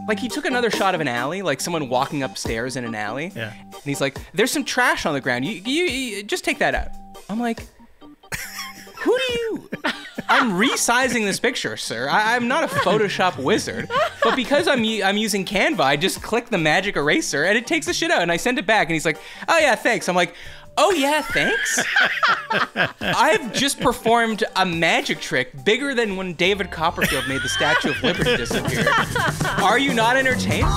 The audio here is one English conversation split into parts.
Like, he took another shot of an alley, like someone walking upstairs in an alley. Yeah. And he's like, there's some trash on the ground. You just take that out. I'm like, who do you... I'm resizing this picture, sir. I'm not a Photoshop wizard. But because I'm using Canva, I just click the magic eraser and it takes the shit out. And I send it back and he's like, oh yeah, thanks. I'm like, oh yeah, thanks? I've just performed a magic trick bigger than when David Copperfield made the Statue of Liberty disappear. Are you not entertained?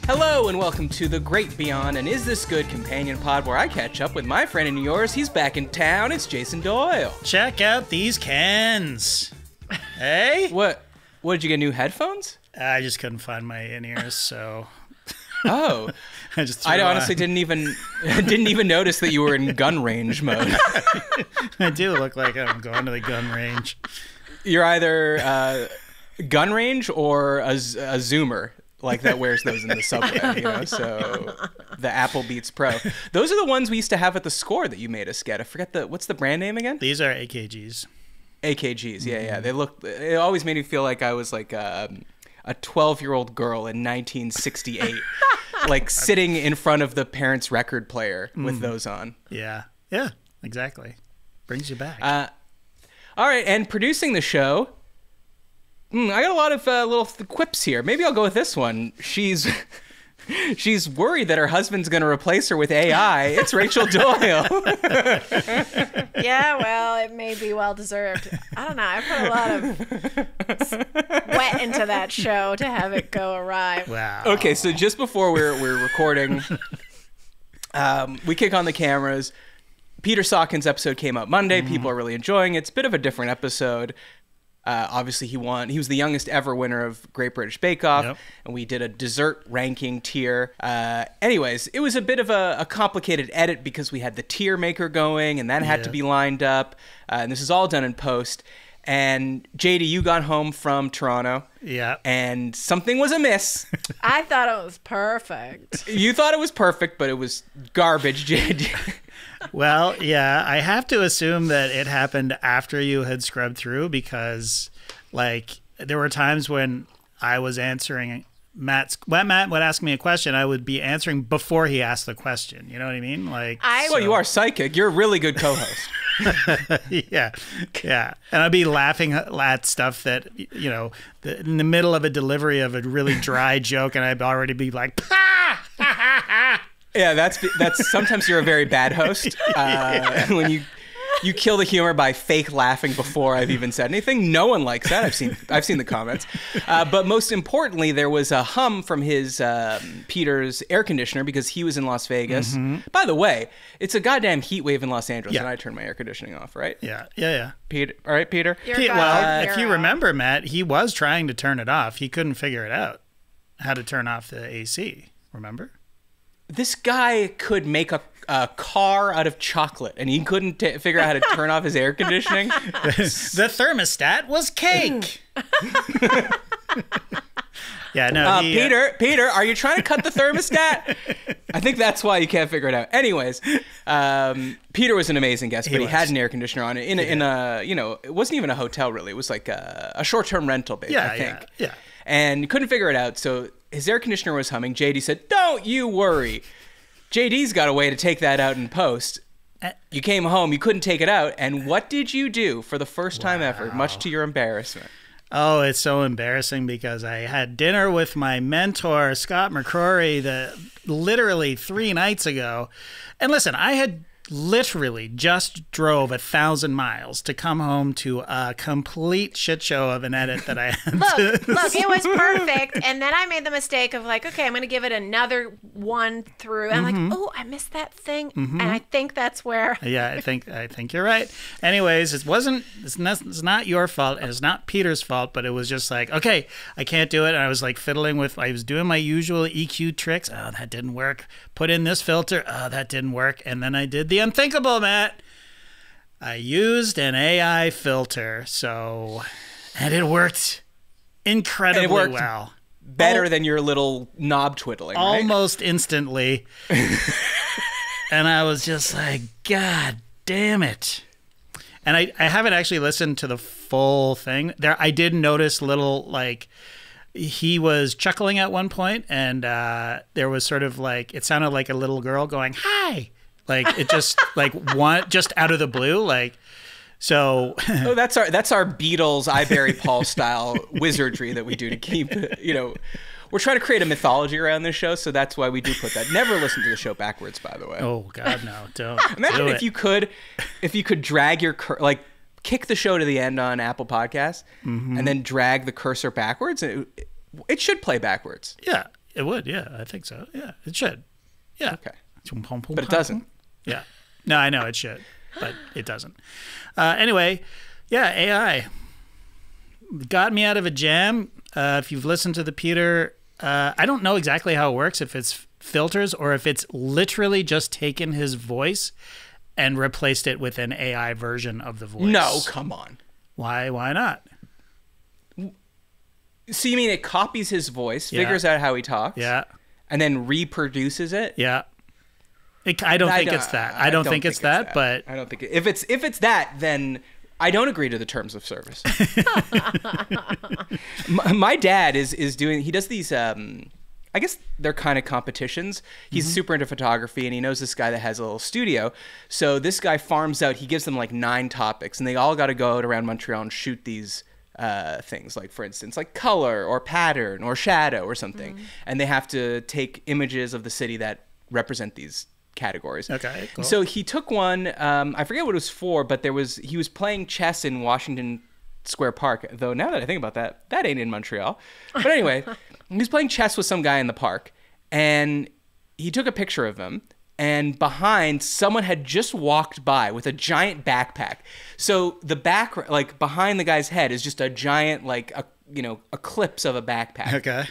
Hello and welcome to The Great Beyond and Is This Good companion pod where I catch up with my friend and yours. He's back in town. It's Jason Doyle. Check out these cans. Hey? What? Did you get new headphones? I just couldn't find my in-ears, so... Oh. I honestly didn't even notice that you were in gun range mode. I do look like I'm going to the gun range. You're either gun range or a Zoomer. Like that wears those in the subway, you know, so the Apple Beats Pro. Those are the ones we used to have at the Score that you made us get. I forget what's the brand name again? These are AKGs. AKGs, yeah. It always made me feel like I was like a 12-year-old girl in 1968, like sitting in front of the parents' record player with those on. Yeah, exactly. Brings you back. All right, and producing the show... I got a lot of little quips here. Maybe I'll go with this one. She's worried that her husband's going to replace her with AI. It's Rachel Doyle. Yeah, well, it may be well-deserved. I don't know. I put a lot of sweat into that show to have it go awry. Wow. Okay, so just before we're recording, we kick on the cameras. Peter Sawkins' episode came out Monday. People are really enjoying it. It's a bit of a different episode. Obviously, he won. He was the youngest ever winner of Great British Bake Off, and we did a dessert ranking tier. Anyways, it was a bit of a complicated edit because we had the tier maker going, and that had to be lined up. And this is all done in post. And JD, you got home from Toronto. Yeah. And something was amiss. I thought it was perfect. You thought it was perfect, but it was garbage, JD. Well, yeah, I have to assume that it happened after you had scrubbed through because, like, there were times when I was answering Matt would ask me a question, I would be answering before he asked the question. You know what I mean? Like, well, you are psychic. You're a really good co-host. Yeah. And I'd be laughing at stuff that, you know, in the middle of a delivery of a really dry joke, and I'd already be like, "Ha!" Yeah, that's sometimes you're a very bad host when you kill the humor by fake laughing before I've even said anything. No one likes that. I've seen the comments. But most importantly, there was a hum from his Peter's air conditioner because he was in Las Vegas. By the way, it's a goddamn heat wave in Los Angeles, and I turned my air conditioning off, right? Yeah. Peter, all right, Peter. If you remember, Matt, he was trying to turn it off. He couldn't figure it out how to turn off the AC. Remember? This guy could make a car out of chocolate, and he couldn't figure out how to turn off his air conditioning. The thermostat was cake. Yeah, no. Peter, are you trying to cut the thermostat? I think that's why you can't figure it out. Anyways, Peter was an amazing guest, but he had an air conditioner on it in a you know, it wasn't even a hotel really. It was like a short-term rental base, I think. Yeah. And couldn't figure it out, so his air conditioner was humming. JD said, "Don't you worry. JD's got a way to take that out in post." You came home, you couldn't take it out, and what did you do for the first time ever, much to your embarrassment? Oh, it's so embarrassing because I had dinner with my mentor, Scott McCrory, literally 3 nights ago. And listen, I had literally just drove 1,000 miles to come home to a complete shit show of an edit that I had. Look, it was perfect. And then I made the mistake of like, okay, I'm going to give it another one through. And I'm like, oh, I missed that thing. And I think that's where. Yeah, I think you're right. Anyways, it's not your fault and it's not Peter's fault, but it was just like, okay, I can't do it. And I was like I was doing my usual EQ tricks. Oh, that didn't work. Put in this filter. Oh, that didn't work. And then I did the unthinkable, Matt. I used an AI filter, and it worked incredibly well. Better than your little knob twiddling, right? Almost instantly. And I was just like, God damn it. And I haven't actually listened to the full thing. There, I did notice little, like, he was chuckling at one point, and there was sort of like, it sounded like a little girl going, "Hi." Like, it just, like, just out of the blue, like, so. Oh, that's our Beatles, I Barry Paul style wizardry that we do to keep, we're trying to create a mythology around this show, so that's why we do put that. Never listen to the show backwards, by the way. Oh God, no! Don't. Imagine if you could drag your kick the show to the end on Apple Podcasts, and then drag the cursor backwards. It should play backwards. Yeah, it would. Yeah, I think so. Yeah, it should. Yeah. Okay. But it doesn't. Yeah. No, I know it should, but it doesn't. Anyway, yeah, AI got me out of a jam. If you've listened to the Peter. I don't know exactly how it works, if it's filters or if it's literally just taken his voice and replaced it with an AI version of the voice. No, come on. Why not? So you mean it copies his voice, figures out how he talks, and then reproduces it? Yeah. I don't think it's that. I don't think it's that, but I don't think if it's that, then I don't agree to the terms of service. My dad is doing. He does these. I guess they're kind of competitions. He's super into photography, and he knows this guy that has a little studio. So this guy farms out. He gives them like 9 topics, and they all got to go out around Montreal and shoot these things. Like, for instance, like color or pattern or shadow or something, and they have to take images of the city that represent these categories. Okay, cool. So he took one, I forget what it was for, but he was playing chess in Washington Square Park, though now that I think about that ain't in Montreal. But anyway, he was playing chess with some guy in the park, and he took a picture of him, and behind, someone had just walked by with a giant backpack. So the back, like behind the guy's head, is just a giant, like, eclipse of a backpack. Okay.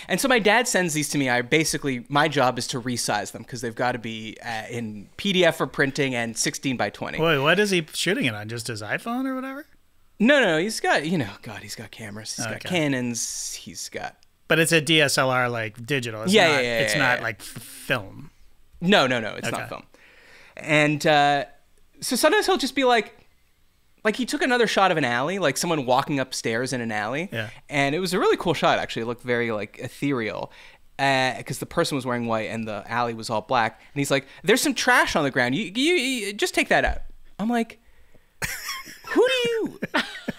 And so my dad sends these to me. My job is to resize them because they've got to be in PDF for printing and 16 by 20. Wait, what is he shooting it on? Just his iPhone or whatever? No, he's got, he's got cameras. He's got Canons. He's got. But it's a DSLR, like digital. It's not, it's not like film. No, it's not film. And so sometimes he'll just be like he took another shot of an alley, like someone walking upstairs in an alley. Yeah. And it was a really cool shot, actually. It looked very, like, ethereal because the person was wearing white and the alley was all black. And he's like, there's some trash on the ground. You just take that out. I'm like, who do you...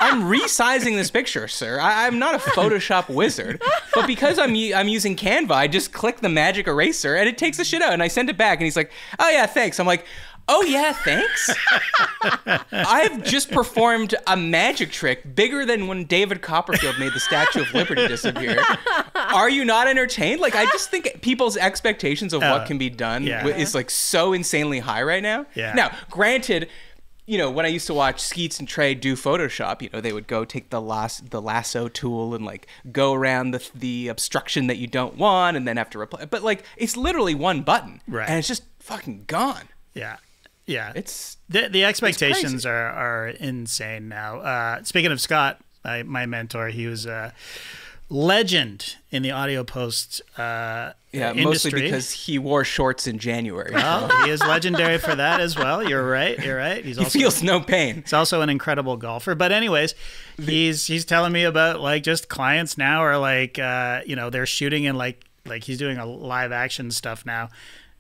I'm resizing this picture, sir. I'm not a Photoshop wizard. But because I'm using Canva, I just click the magic eraser and it takes the shit out. And I send it back and he's like, oh, yeah, thanks. I'm like... Oh, yeah, thanks. I've just performed a magic trick bigger than when David Copperfield made the Statue of Liberty disappear. Are you not entertained? Like, I just think people's expectations of what can be done is, like, so insanely high right now. Yeah. Now, granted, when I used to watch Skeets and Trey do Photoshop, they would go take the lasso tool and, like, go around the obstruction that you don't want and then have to replace. But, like, it's literally one button. Right. And it's just fucking gone. Yeah. Yeah, it's the expectations are insane now. Speaking of Scott, my mentor, he was a legend in the audio post industry. Mostly because he wore shorts in January. Well, he is legendary for that as well. You're right. He feels no pain. He's also an incredible golfer. But anyways, he's telling me about, like, just clients now are like they're shooting in like he's doing a live action stuff now.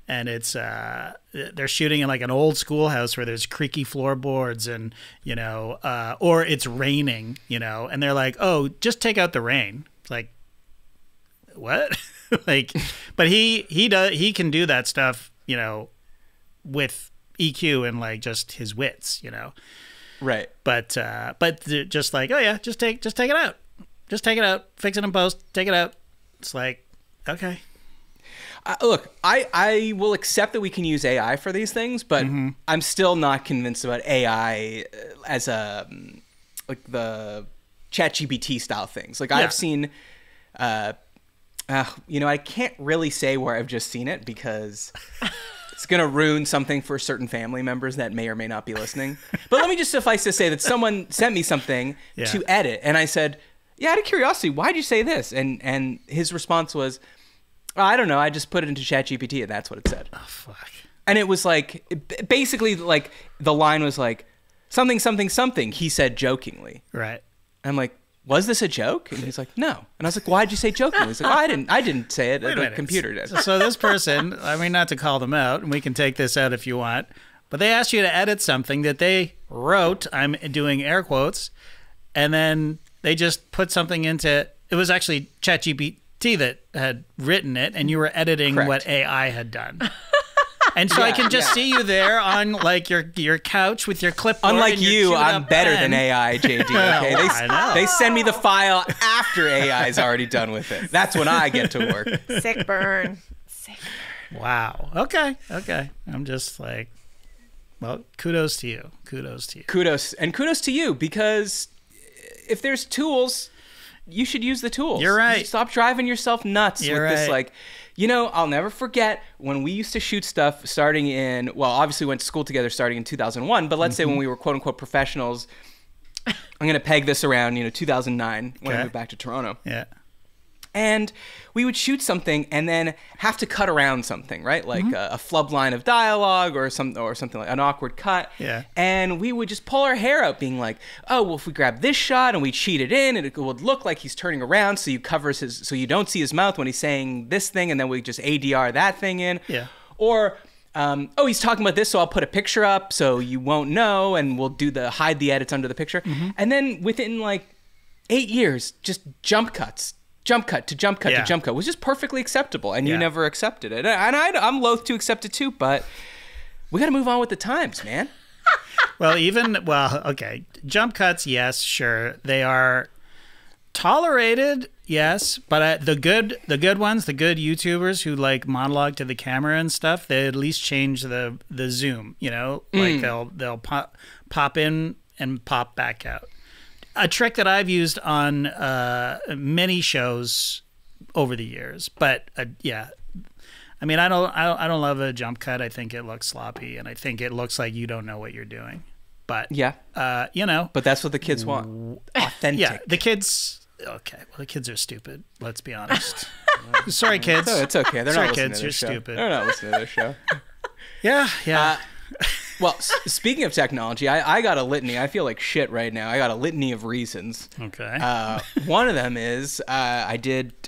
And it's they're shooting in, like, an old schoolhouse where there's creaky floorboards and or it's raining, and they're like, oh, just take out the rain. It's like, what? Like, but he can do that stuff, with EQ and, like, just his wits, Right. But just like, oh yeah, just take it out, fix it in post, take it out. It's like, okay. Look, I will accept that we can use AI for these things, but I'm still not convinced about AI as like the ChatGPT style things. Like, I've seen, I can't really say where I've just seen it because it's going to ruin something for certain family members that may or may not be listening. But let me just suffice to say that someone sent me something to edit, and I said, yeah, out of curiosity, why'd you say this? And his response was, I don't know. I just put it into ChatGPT and that's what it said. Oh, fuck. And it was like, basically, like, the line was like, something, something, something, he said jokingly. Right. I'm like, was this a joke? And he's like, no. And I was like, why'd you say jokingly? He's like, oh, I didn't say it. The computer did. So this person, I mean, not to call them out, and we can take this out if you want, but they asked you to edit something that they wrote, I'm doing air quotes, and then they just put something into, it was actually ChatGPT that had written it, and you were editing Correct. what AI had done. And so I can just see you there on like your couch with your clipboard. Unlike and your you, I'm chewed-up better pen. than AI, JD. Okay, I know. they send me the file after AI's already done with it. That's when I get to work. Sick burn. Sick burn. Wow. Okay. I'm just like, well, kudos to you. Kudos to you, because if there's tools, you should use the tools. You're right. Stop driving yourself nuts with this, right. like, you know, I'll never forget when we used to shoot stuff starting in, well, obviously went to school together starting in 2001, but let's say when we were quote unquote professionals, I'm going to peg this around, 2009 when I moved back to Toronto. Yeah. And we would shoot something and then have to cut around something, right? Like a flub line of dialogue or something like an awkward cut. Yeah. And we would just pull our hair out being like, oh, well, if we grab this shot and we cheat it in, and it would look like he's turning around so so you don't see his mouth when he's saying this thing, and then we just ADR that thing in. Yeah. Or, oh, he's talking about this, so I'll put a picture up so you won't know, and we'll hide the edits under the picture. And then within like 8 years, just jump cut to jump cut to jump cut was just perfectly acceptable, and you never accepted it. And I'm loath to accept it too, but we got to move on with the times, man. Okay. Jump cuts, yes, sure. They are tolerated, yes, but the good ones, the good YouTubers who like monologue to the camera and stuff, they at least change the zoom, like they'll pop in and pop back out. A trick that I've used on many shows over the years, but yeah, I mean, I don't love a jump cut. I think it looks sloppy, and I think it looks like you don't know what you're doing. But yeah, but that's what the kids want. Authentic. Yeah, the kids. Okay, well, the kids are stupid. Let's be honest. Sorry, kids. No, it's okay. They're not listening kids. to this You're show. stupid. They're not listening to this show. Yeah. Well, speaking of technology, I got a litany. I feel like shit right now. I got a litany of reasons. Okay. One of them is I did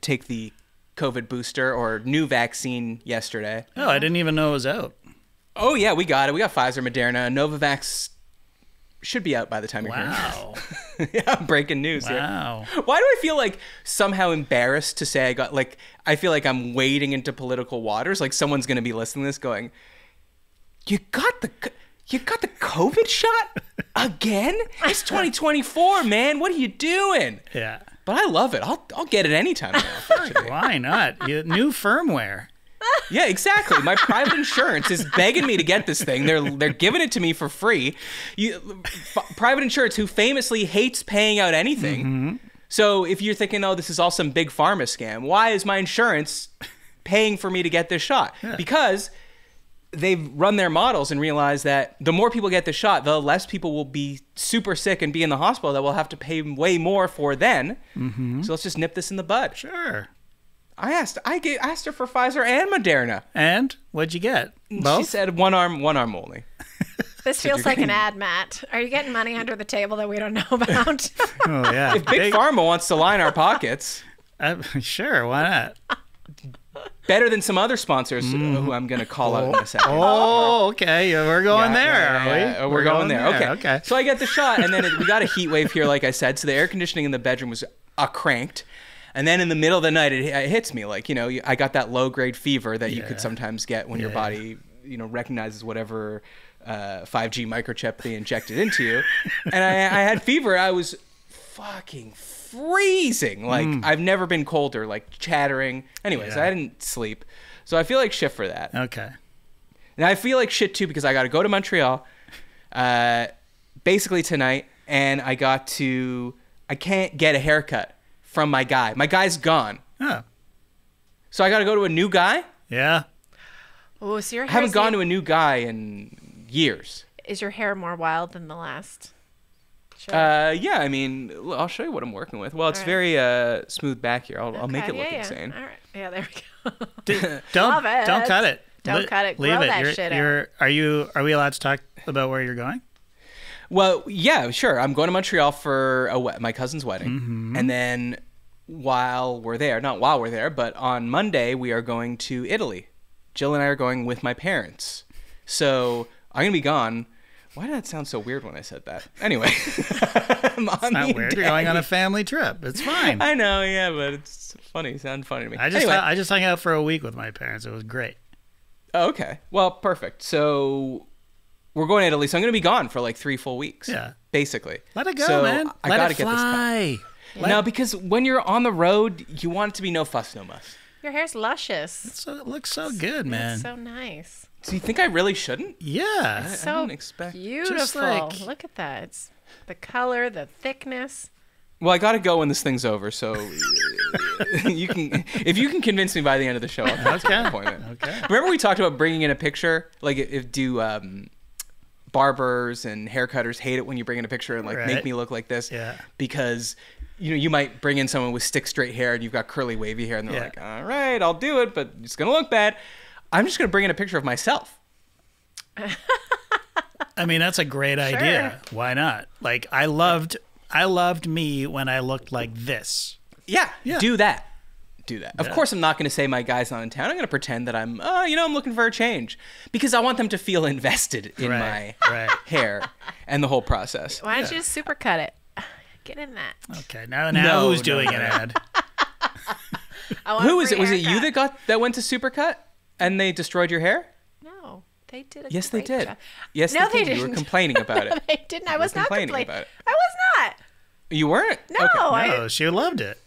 take the COVID booster or new vaccine yesterday. Oh, I didn't even know it was out. Oh, yeah, we got it. We got Pfizer, Moderna. Novavax should be out by the time you're hearing this. Yeah, breaking news here. Wow. Why do I feel like somehow embarrassed to say I feel like I'm wading into political waters, like someone's going to be listening to this going, You got the COVID shot again? It's 2024, man. What are you doing? Yeah. But I love it. I'll get it anytime now. Actually. Why not? New firmware. Yeah, exactly. My private insurance is begging me to get this thing. They're giving it to me for free. Private insurance, who famously hates paying out anything. Mm-hmm. So if you're thinking, oh, this is all some big pharma scam, why is my insurance paying for me to get this shot? Yeah. Because they've run their models and realized that the more people get the shot, the less people will be super sick and be in the hospital that we'll have to pay way more for then. Mm-hmm. So let's just nip this in the bud. Sure. I asked her for Pfizer and Moderna. And what'd you get? Both? She said one arm only. This feels like an ad, Matt. Are you getting money under the table that we don't know about? Oh, yeah. If Big Pharma wants to line our pockets. Sure, why not? Better than some other sponsors who I'm going to call out in a second. Oh, okay. We're going there, are we? We're going there. Okay. So I get the shot, and then we got a heat wave here, like I said. So the air conditioning in the bedroom was cranked. And then in the middle of the night, it hits me. Like, I got that low-grade fever that you could sometimes get when your body, recognizes whatever 5G microchip they injected into you. And I had fever. I was fucking freezing. Like, I've never been colder, like chattering. Anyways, I didn't sleep. So I feel like shit for that. Okay. And I feel like shit, too, because I got to go to Montreal basically tonight. And I can't get a haircut from my guy. My guy's gone. Oh. So I got to go to a new guy? Yeah. Oh, so your hair I haven't gone to a new guy in years. Is your hair more wild than the last? Sure. Yeah, I mean, I'll show you what I'm working with. Well, it's very smooth back here. I'll make it look insane. All right. Yeah, there we go. Don't cut it. Don't cut it. Leave Grow it. that shit out. Are we allowed to talk about where you're going? Well, yeah, sure. I'm going to Montreal for my cousin's wedding. And then not while we're there, but on Monday, we are going to Italy. Jill and I are going with my parents. So I'm going to be gone. Why did that sound so weird when I said that? Anyway. It's not weird. You're going on a family trip. It's fine. I know, yeah, but it's funny. It sounded funny to me. I just hung out for a week with my parents. It was great. Oh, okay. Well, perfect. So we're going to Italy, so I'm going to be gone for like 3 full weeks. Yeah. Basically. Let it go, so man. I Let gotta it get this fly. No, because when you're on the road, you want it to be no fuss, no muss. Your hair's luscious. It looks so good, man. It's so nice. Do you think I really shouldn't? Yeah. It's I so don't expect... beautiful. Look at that. It's the color, the thickness. Well, I got to go when this thing's over, so if you can convince me by the end of the show, I'll come to an appointment. Okay. Remember we talked about bringing in a picture? Like, barbers and haircutters hate it when you bring in a picture and make me look like this. Yeah. Because you might bring in someone with stick straight hair and you've got curly wavy hair and they're like, all right, I'll do it, but it's going to look bad. I'm just going to bring in a picture of myself. I mean, that's a great idea. Why not? Like, I loved me when I looked like this. Yeah. Do that. Of course, I'm not going to say my guy's not in town. I'm going to pretend that I'm looking for a change because I want them to feel invested in my hair and the whole process. Why don't you just supercut it? Get in that. Okay, now who's doing an ad? Who is it? Was it you that went to Supercut and they destroyed your hair? No, they did. Yes, they did. Job. Yes, no, they did. You were complaining about it. They didn't. I was not complaining about it. I was not. You weren't? No. Okay. No, she loved it.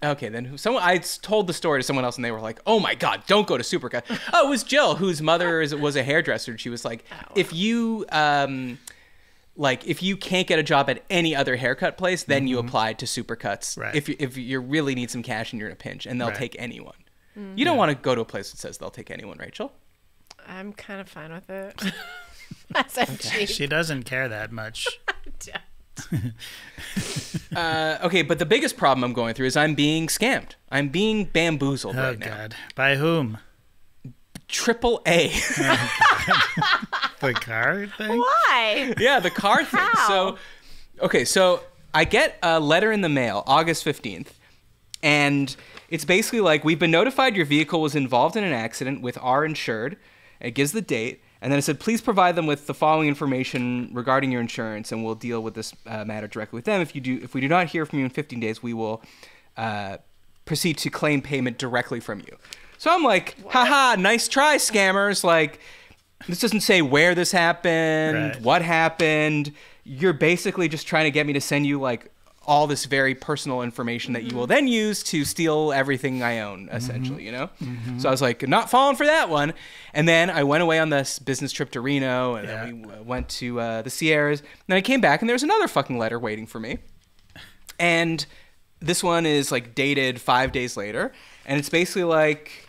Okay, then I told the story to someone else, and they were like, "Oh my God, don't go to Supercut." Oh, it was Jill, whose mother was a hairdresser. And she was like, "If you if you can't get a job at any other haircut place, then you apply to Supercuts. Right. If you really need some cash and you're in a pinch, and they'll take anyone. You don't want to go to a place that says they'll take anyone, Rachel. I'm kind of fine with it. That's cheap. She doesn't care that much. Okay, but the biggest problem I'm going through is I'm being scammed. I'm being bamboozled right now. Oh, God. By whom? AAA. The car thing? Why? Yeah, the car thing. How? So I get a letter in the mail, August 15th, and it's basically like, we've been notified your vehicle was involved in an accident with our insured. It gives the date. And then it said, please provide them with the following information regarding your insurance, and we'll deal with this matter directly with them. If we do not hear from you in 15 days, we will proceed to claim payment directly from you. So I'm like, haha, nice try, scammers. Like, this doesn't say where this happened, what happened. You're basically just trying to get me to send you like all this very personal information that you will then use to steal everything I own, essentially, you know? So I was like, not falling for that one. And then I went away on this business trip to Reno, and then we went to the Sierras. And then I came back, and there was another fucking letter waiting for me. And this one is like dated 5 days later. And it's basically like,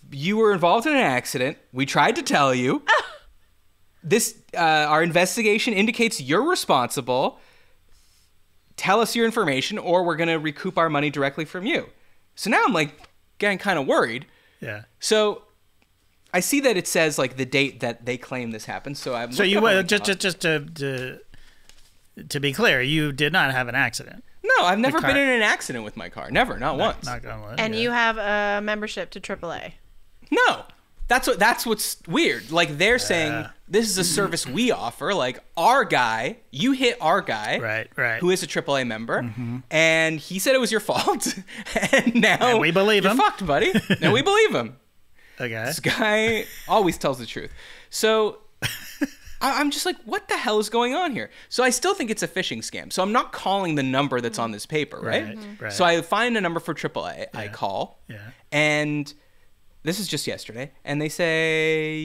you were involved in an accident. We tried to tell you. Our investigation indicates you're responsible. Tell us your information, or we're going to recoup our money directly from you. So now I'm like getting kind of worried. Yeah. So I see that it says like the date that they claim this happened. So I'm just to be clear, you did not have an accident. No, I've never been in an accident with my car. Never, not once. Not gonna lie. And you have a membership to AAA. No. That's what's weird. Like, they're saying this is a service we offer. Like, our guy, you hit our guy, right, who is a AAA member, and he said it was your fault, and now we believe you're him. fucked, buddy. And we believe him. Okay. This guy always tells the truth. So I'm just like, what the hell is going on here? So I still think it's a phishing scam. So I'm not calling the number that's on this paper, right? Right. So I find a number for AAA. I call, and this is just yesterday, and they say,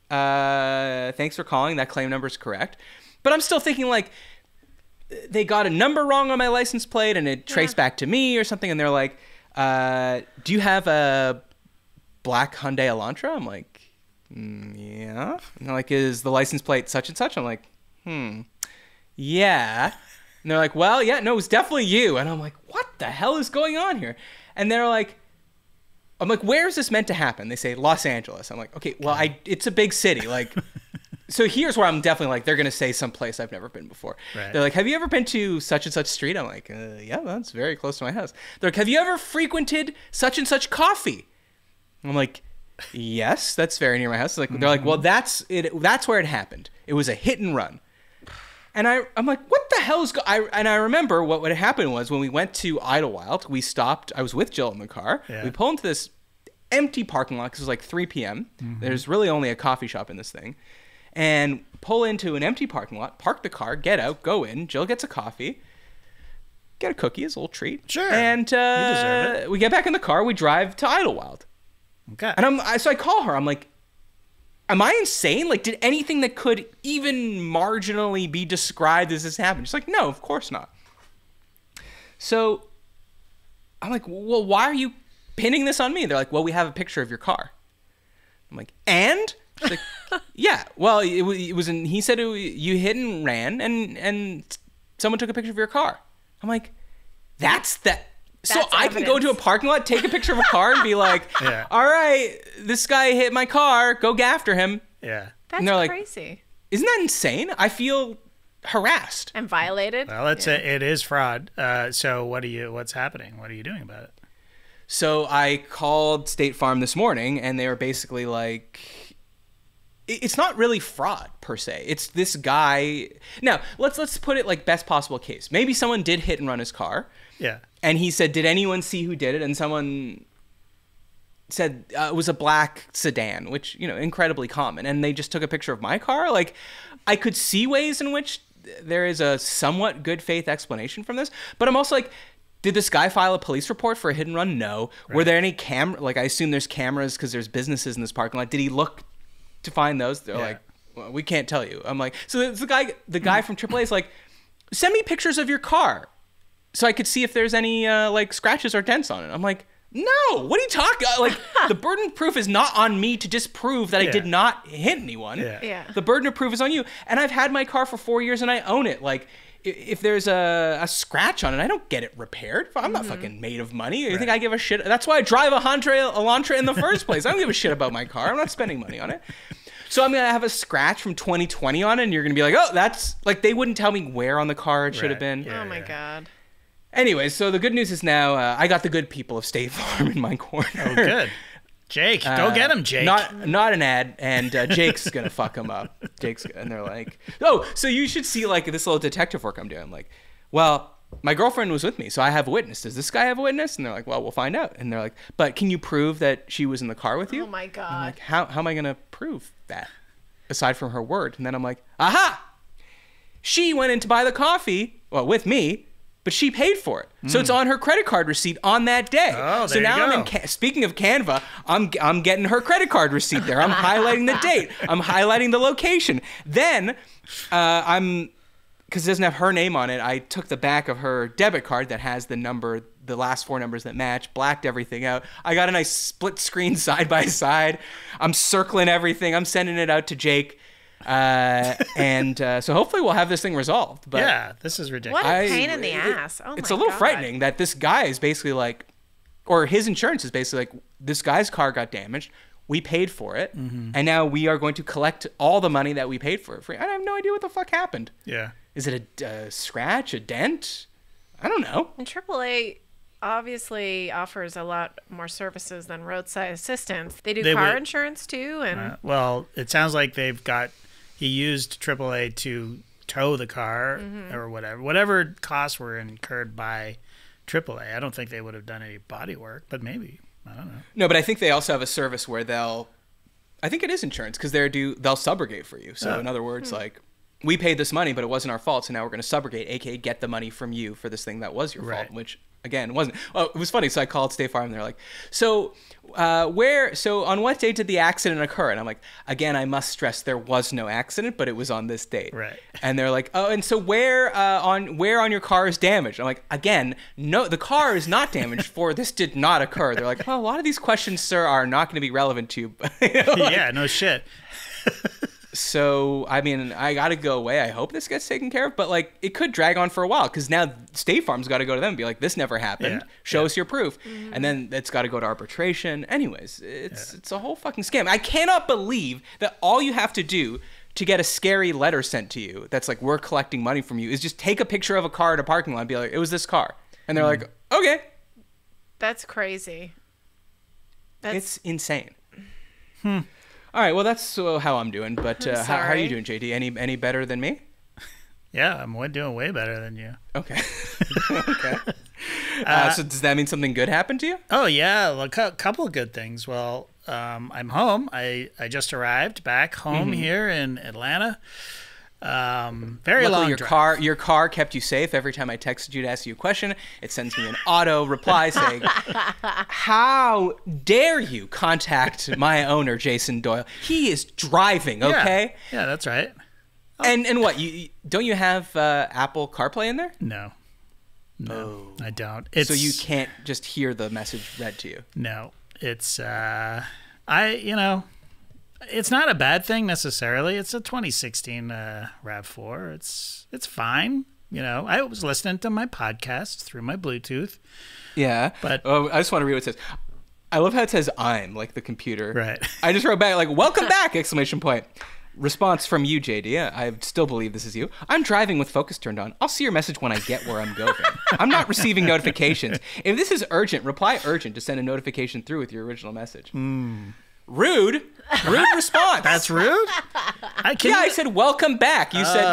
thanks for calling. That claim number is correct. But I'm still thinking, like, they got a number wrong on my license plate, and it traced back to me or something, and they're like, do you have a black Hyundai Elantra? I'm like, yeah. And they're like, is the license plate such and such? I'm like, yeah. And they're like, well, yeah, no, it was definitely you. And I'm like, what the hell is going on here? And they're like, I'm like, where is this meant to happen? They say Los Angeles. I'm like, okay, well, it's a big city. Like, So here's where I'm definitely like, they're going to say someplace I've never been before. Right. They're like, have you ever been to such and such street? I'm like, yeah, that's very close to my house. They're like, have you ever frequented such and such coffee? I'm like, yes, that's very near my house. Like, they're like, well, that's it. That's where it happened. It was a hit and run. And I'm like, what the hell is and I remember what had happened was when we went to Idlewild, we stopped. I was with Jill in the car. Yeah. We pull into this empty parking lot because it was like 3 p.m. There's really only a coffee shop in this thing. And pull into an empty parking lot, park the car, get out, go in. Jill gets a coffee, get a cookie as a little treat. Sure. And you deserve it. We get back in the car, we drive to Idlewild. Okay. And so I call her. I'm like, am I insane? Like, did anything that could even marginally be described as this happen? She's like, no, of course not. So I'm like, well, why are you pinning this on me? They're like, well, we have a picture of your car. I'm like, and? She's like, yeah, well, it was he said you hit and ran and someone took a picture of your car. I'm like, that's so I can go to a parking lot, take a picture of a car and be like, all right, this guy hit my car, go after him. Yeah. That's crazy. Like, isn't that insane? I feel harassed. And violated. Well, it is fraud. So what's happening? What are you doing about it? So I called State Farm this morning and they were basically like, it's not really fraud per se. It's this guy. Now, let's put it like best possible case. Maybe someone did hit and run his car. Yeah. And he said, did anyone see who did it? And someone said it was a black sedan, which, incredibly common. And they just took a picture of my car. Like, I could see ways in which there is a somewhat good faith explanation from this. But I'm also like, did this guy file a police report for a hit and run? No. Right. Were there any like, I assume there's cameras because there's businesses in this parking lot. Did he look to find those? They're like, well, we can't tell you. I'm like, so the guy from AAA is like, send me pictures of your car so I could see if there's any like scratches or dents on it. I'm like, no, what are you talking? Like, the burden of proof is not on me to disprove that I did not hit anyone. Yeah. The burden of proof is on you. And I've had my car for 4 years and I own it. Like, if there's a scratch on it, I don't get it repaired. I'm not fucking made of money. You think I give a shit? That's why I drive a Elantra in the first place. I don't give a shit about my car. I'm not spending money on it. So I'm going to have a scratch from 2020 on it, and you're going to be like, oh, that's... Like, they wouldn't tell me where on the car it should have been. Yeah, oh, my God. Anyway, so the good news is now I got the good people of State Farm in my corner. Oh, good. Jake, go get him, Jake. Not an ad, and Jake's going to fuck him up. And they're like, oh, so you should see, like, this little detective work I'm doing. I'm like, well... My girlfriend was with me, so I have a witness. Does this guy have a witness? And they're like, well, we'll find out. And they're like, but can you prove that she was in the car with you? Oh, my God. I'm like, how am I going to prove that, aside from her word? And then I'm like, aha! She went in to buy the coffee, well, with me, but she paid for it. So it's on her credit card receipt on that day. Oh, so now I'm in speaking of Canva, I'm getting her credit card receipt there. I'm highlighting the date. I'm highlighting the location. Then because it doesn't have her name on it, I took the back of her debit card that has the number, the last 4 numbers that match, blacked everything out. I got a nice split screen side by side. I'm circling everything. I'm sending it out to Jake. So hopefully we'll have this thing resolved. But yeah, this is ridiculous. What a pain in the ass. Oh my God. It's a little frightening that this guy is basically like, or his insurance is basically like, this guy's car got damaged. We paid for it. And now we are going to collect all the money that we paid for it free. I have no idea what the fuck happened. Yeah. Is it a scratch, a dent? I don't know. And AAA obviously offers a lot more services than roadside assistance. They do car insurance too, and well, it sounds like he used AAA to tow the car or whatever costs were incurred by AAA. I don't think they would have done any body work, but maybe. I don't know. No, but I think they also have a service where I think it is insurance because they'll subrogate for you. So in other words, like, we paid this money, but it wasn't our fault, so now we're going to subrogate, aka get the money from you for this thing that was your fault, which, again, wasn't. Well, it was funny, so I called State Farm, and they're like, so on what date did the accident occur? And I'm like, again, I must stress there was no accident, but it was on this date. Right. And they're like, oh, and so where on your car is damaged? I'm like, again, no, the car is not damaged, for this did not occur. They're like, well, a lot of these questions, sir, are not going to be relevant to you. Yeah, no shit. So, I mean, I got to go away. I hope this gets taken care of. But, like, it could drag on for a while because now State Farm's got to go to them and be like, this never happened. Yeah. Show us your proof. And then it's got to go to arbitration. Anyways, it's a whole fucking scam. I cannot believe that all you have to do to get a scary letter sent to you that's like, we're collecting money from you, is just take a picture of a car at a parking lot and be like, it was this car. And they're like, okay. That's crazy. It's insane. All right, well, that's how I'm doing. But how are you doing, JD? Any better than me? Yeah, I'm doing way better than you. Okay. Okay. So does that mean something good happened to you? Oh, yeah. Well, a couple of good things. Well, I'm home. I just arrived back home here in Atlanta. Very Luckily, long your car kept you safe. Every time I texted you to ask you a question, it sends me an auto reply saying, how dare you contact my owner, Jason Doyle? He is driving, okay? Yeah, that's right. And what, don't you have Apple CarPlay in there? No, I don't. So you can't just hear the message read to you? No, it's it's not a bad thing necessarily. It's a 2016 RAV4. It's fine. I was listening to my podcast through my Bluetooth. Yeah, but I just want to read what it says. I love how it says "I'm" like the computer. Right. I just wrote back like "Welcome back!" exclamation point. Response from you, JD. I still believe this is you. I'm driving with focus turned on. I'll see your message when I get where I'm going. I'm not receiving notifications. If this is urgent, reply urgent to send a notification through with your original message. Rude response. That's rude? I said welcome back. You said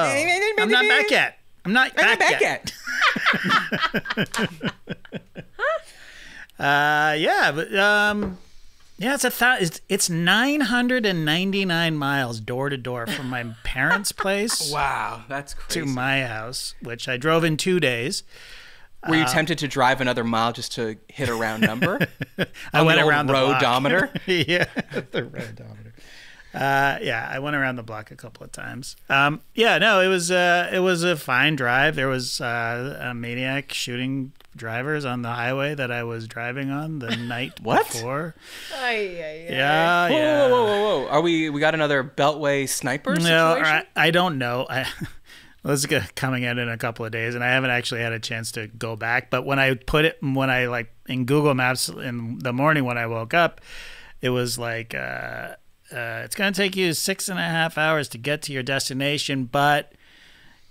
I'm not back yet. I'm not back yet. It's 999 miles door to door from my parents' place. Wow, that's crazy. To my house, which I drove in 2 days. Were you tempted to drive another mile just to hit a round number? I went around the roadometer. Yeah, the roadometer. I went around the block a couple of times. It was a fine drive. There was a maniac shooting drivers on the highway that I was driving on the night before. Yeah. Whoa. Are we got another Beltway sniper situation? No, I don't know. This is coming out in a couple of days, and I haven't actually had a chance to go back. But when I in Google Maps in the morning when I woke up, it was like it's going to take you 6.5 hours to get to your destination, but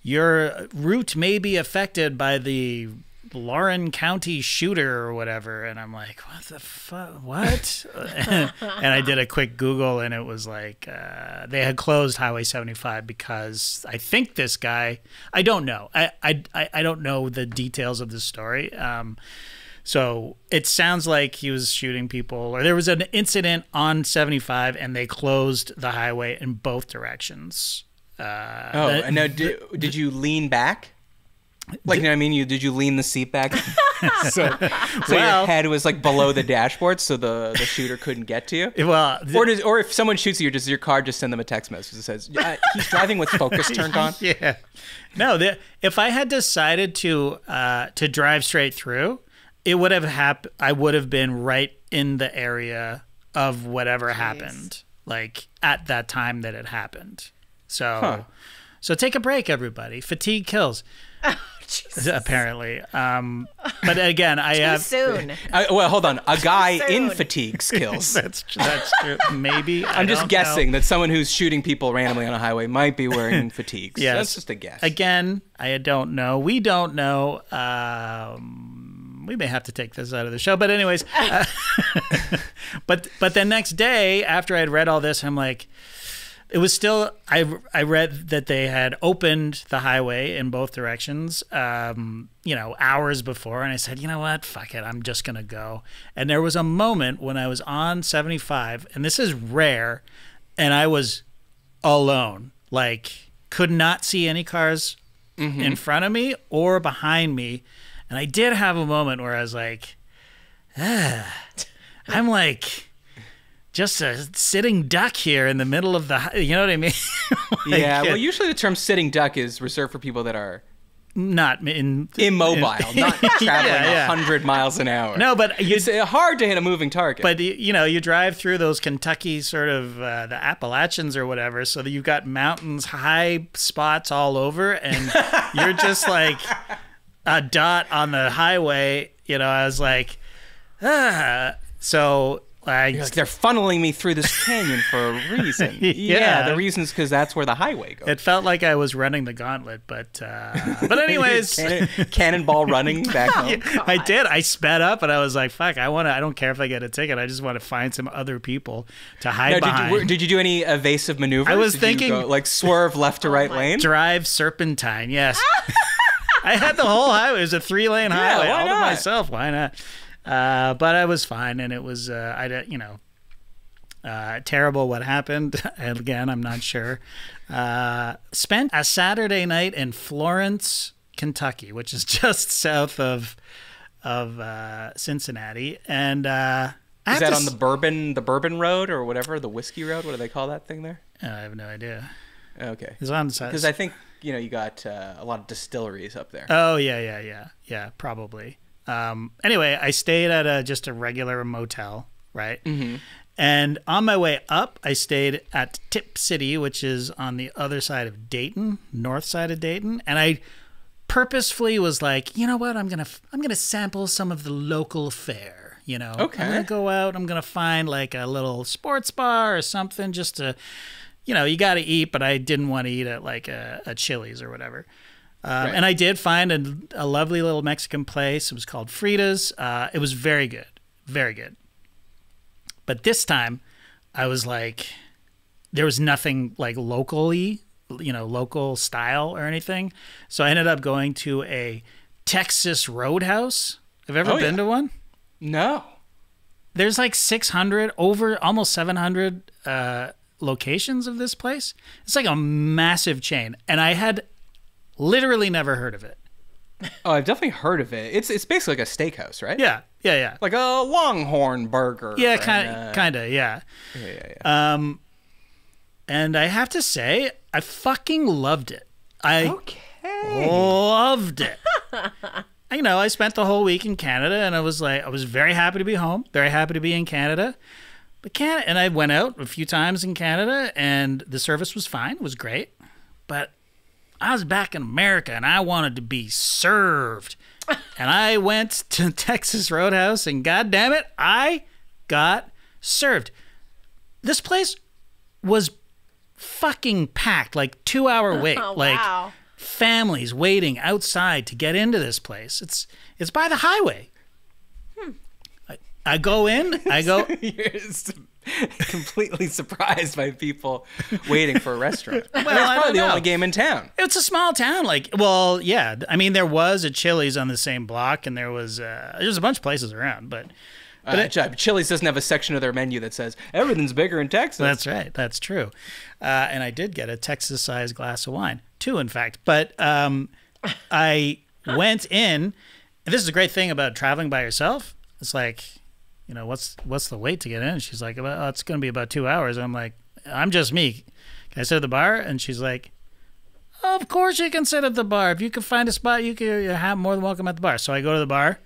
your route may be affected by the Lauren County shooter or whatever. And I'm like, what the fuck? What? And I did a quick Google, and it was like they had closed Highway 75 because I think this guy, I don't know. I don't know the details of the story. So it sounds like he was shooting people, or there was an incident on 75 and they closed the highway in both directions. No, did you lean back? Like, you know what I mean? Did you lean the seat back? so your head was like below the dashboard so the shooter couldn't get to you? Well, or if someone shoots you, does your car just send them a text message that says, he's driving with focus turned on? Yeah. No, if I had decided to drive straight through, it would have happened. I would have been right in the area of whatever happened, like at that time that it happened. So take a break, everybody. Fatigue kills. Oh, Jesus. Apparently. But again, soon. Well, hold on. A guy in fatigue kills. That's true. Maybe. I'm just guessing that someone who's shooting people randomly on a highway might be wearing fatigues. Yes. That's just a guess. Again, I don't know. We don't know. We may have to take this out of the show, but anyways, but the next day after I'd read all this, I'm like, it was still, I read that they had opened the highway in both directions, hours before. And I said, you know what? Fuck it. I'm just going to go. And there was a moment when I was on 75, and this is rare, and I was alone, like could not see any cars in front of me or behind me. And I did have a moment where I was like, I'm like just a sitting duck here in the middle of the, you know what I mean? Yeah, well, usually the term sitting duck is reserved for people that are not immobile, not traveling 100 miles an hour. No, but it's hard to hit a moving target. But you drive through those Kentucky sort of the Appalachians or whatever, so that you've got mountains, high spots all over, and you're just like a dot on the highway. I was like, So You're like, they're funneling me through this canyon for a reason. Yeah, the reason's because that's where the highway goes. It felt like I was running the gauntlet, but anyways, cannonball running back home. I did. I sped up, and I was like, "Fuck! I don't care if I get a ticket. I just want to find some other people to hide behind." Did you do any evasive maneuvers? I was thinking, you go, like swerve left to right lane, drive serpentine. Yes, I had the whole highway. It was a 3-lane highway all to myself. Why not? But I was fine, and it was terrible what happened. And again, I'm not sure. Spent a Saturday night in Florence, Kentucky, which is just south of Cincinnati, and is that on the bourbon road or whatever, the whiskey road? What do they call that thing there? I have no idea. Okay, it's on the side because I think you got a lot of distilleries up there. Oh yeah, probably. Anyway, I stayed at just a regular motel, right? Mm-hmm. And on my way up, I stayed at Tip City, which is on the other side of Dayton, north side of Dayton. And I purposefully was like, you know what? I'm gonna sample some of the local fare. Okay. I'm gonna go out. I'm gonna find like a little sports bar or something just to, you got to eat. But I didn't want to eat at like a Chili's or whatever. Right. And I did find a lovely little Mexican place. It was called Frida's. It was very good. Very good. But this time, I was like, there was nothing like locally, local style or anything. So I ended up going to a Texas Roadhouse. Have you ever been to one? No. There's like 600, almost 700 locations of this place. It's like a massive chain. And I had literally never heard of it. Oh, I've definitely heard of it. It's basically like a steakhouse, right? Yeah. Like a Longhorn burger. Yeah, kind of, yeah. Yeah. And I have to say, I fucking loved it. Okay. Loved it. I spent the whole week in Canada, and I was very happy to be home, very happy to be in Canada. And I went out a few times in Canada, and the service was fine. It was great. But I was back in America, and I wanted to be served. And I went to Texas Roadhouse, and goddamn it, I got served. This place was fucking packed, like 2-hour wait. Oh, like wow. Families waiting outside to get into this place. It's by the highway. I go in, You're completely surprised by people waiting for a restaurant. Well, that's probably the only game in town. It's a small town. Yeah. I mean, there was a Chili's on the same block, and there's a bunch of places around, but Chili's doesn't have a section of their menu that says everything's bigger in Texas. That's right. That's true. And I did get a Texas-sized glass of wine, 2, in fact. But I went in, and this is a great thing about traveling by yourself. It's like, what's the wait to get in? She's like, well, it's going to be about 2 hours. I'm like, I'm just me. Can I sit at the bar? And she's like, of course you can sit at the bar. If you can find a spot, you're more than welcome at the bar. So I go to the bar.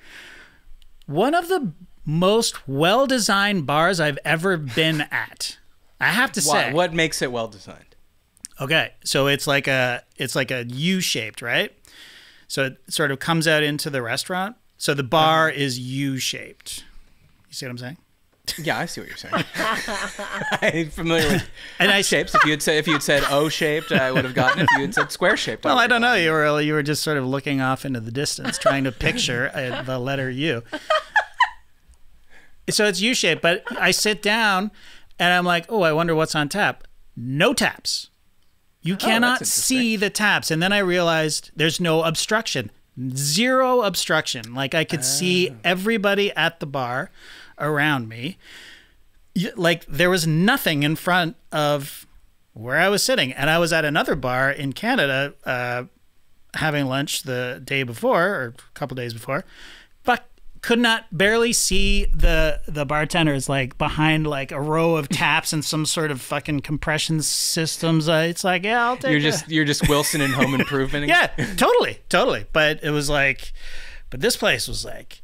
One of the most well-designed bars I've ever been at. I have to say. What makes it well-designed? Okay, so it's like a U-shaped, right? So it sort of comes out into the restaurant. So the bar is U-shaped. You see what I'm saying? Yeah, I see what you're saying. I'm familiar with shapes. If you had said O-shaped, I would have gotten it. If you had said square-shaped, well, I don't know. You were just sort of looking off into the distance, trying to picture the letter U. So it's U-shaped, but I sit down and I'm like, oh, I wonder what's on tap. No taps. You cannot see the taps. And then I realized there's no obstruction. Zero obstruction. Like I could see everybody at the bar around me. Like there was nothing in front of where I was sitting. And I was at another bar in Canada having lunch the day before or a couple days before. But could not barely see the bartenders like behind like a row of taps and some sort of fucking compression systems. It's like, yeah, I'll take it. You're just Wilson in Home Improvement. Yeah, totally. But it was like, but this place was like,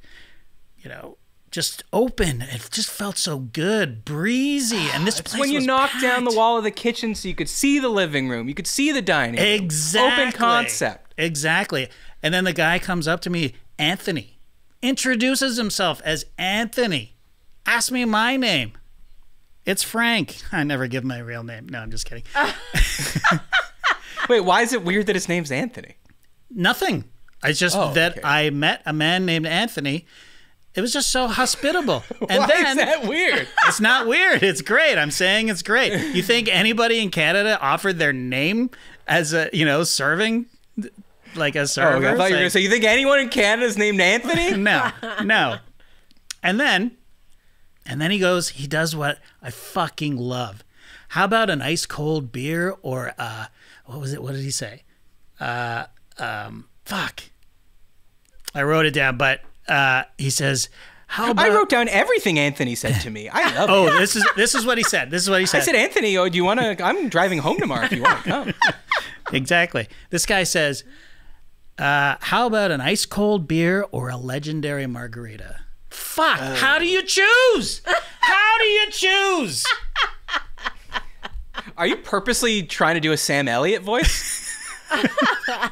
just open. It just felt so good, breezy. And this place when you was knocked packed. down the wall of the kitchen so you could see the living room, you could see the dining room. Exactly. Open concept. Exactly. And then the guy comes up to me, Anthony. Introduces himself as Anthony. Ask me my name. It's Frank. I never give my real name. No, I'm just kidding. Wait, why is it weird that his name's Anthony? Nothing. It's just that okay. I met a man named Anthony. It was just so hospitable. And Why then is that weird? it's not weird. It's great. I'm saying it's great. You think anybody in Canada offered their name as a, serving, like a server? Oh, okay. I thought you were going to say, you think anyone in Canada is named Anthony? No. And then he goes, he does what I fucking love. How about an ice cold beer or, what was it? What did he say? Fuck. I wrote it down, but he says, "How about?" I wrote down everything Anthony said to me. I love it. Oh, this is what he said. This is what he said. I said, Anthony, do you want to? I'm driving home tomorrow. If you want to come. Exactly. This guy says, "How about an ice cold beer or a legendary margarita?" Fuck. How do you choose? How do you choose? Are you purposely trying to do a Sam Elliott voice?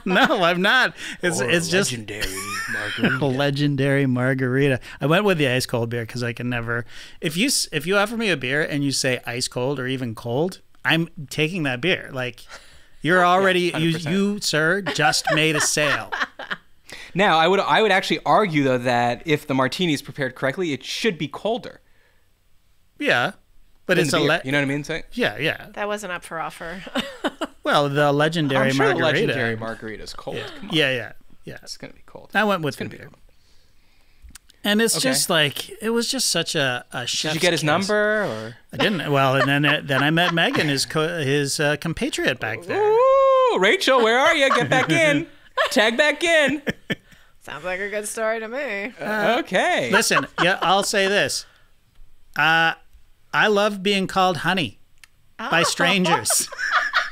No, I'm not. It's just legendary margarita. a legendary margarita. I went with the ice cold beer because I can never. If you offer me a beer and you say ice cold or even cold, I'm taking that beer. Like you're already you sir just made a sale. Now I would actually argue though that if the martini is prepared correctly, it should be colder. Yeah, but than it's the a beer. You know what I mean? Saying? Yeah. That wasn't up for offer. Well, the legendary I'm sure margarita. the legendary margarita is cold. Come on. Yeah. It's gonna be cold. I went with the It's gonna beer. be cold. And it's just like it was just such a chef's Did you get his kiss. number or? I didn't. Well, and then I met Megan, his compatriot back there. Ooh, Rachel, where are you? Get back in. Tag back in. Sounds like a good story to me. Okay. Listen, I'll say this. I love being called honey by strangers.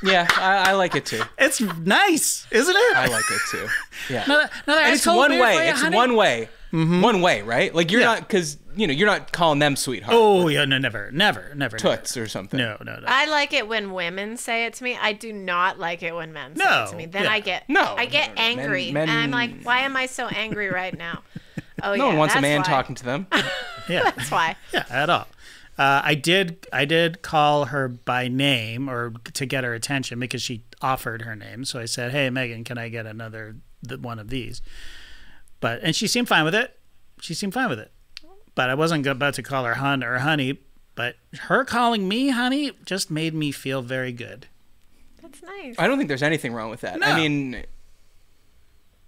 Yeah, I like it too. It's nice, isn't it? I like it too. Yeah. Another And it's one way. It's one way. Mm-hmm. One way, right? Like you're not, because you're not calling them sweetheart. Oh yeah, no, never. Toots or something. No. I like it when women say it to me. I do not like it when men say it to me. Then I get angry, Men- and I'm like, why am I so angry right now? Oh No yeah, one wants a that's man why. talking to them. Yeah, That's why. yeah, at all. I did call her by name or to get her attention because she offered her name. So I said, "Hey, Megan, can I get one of these?" And she seemed fine with it. But I wasn't about to call her hun or honey. But her calling me honey just made me feel very good. That's nice. I don't think there's anything wrong with that. No. I mean,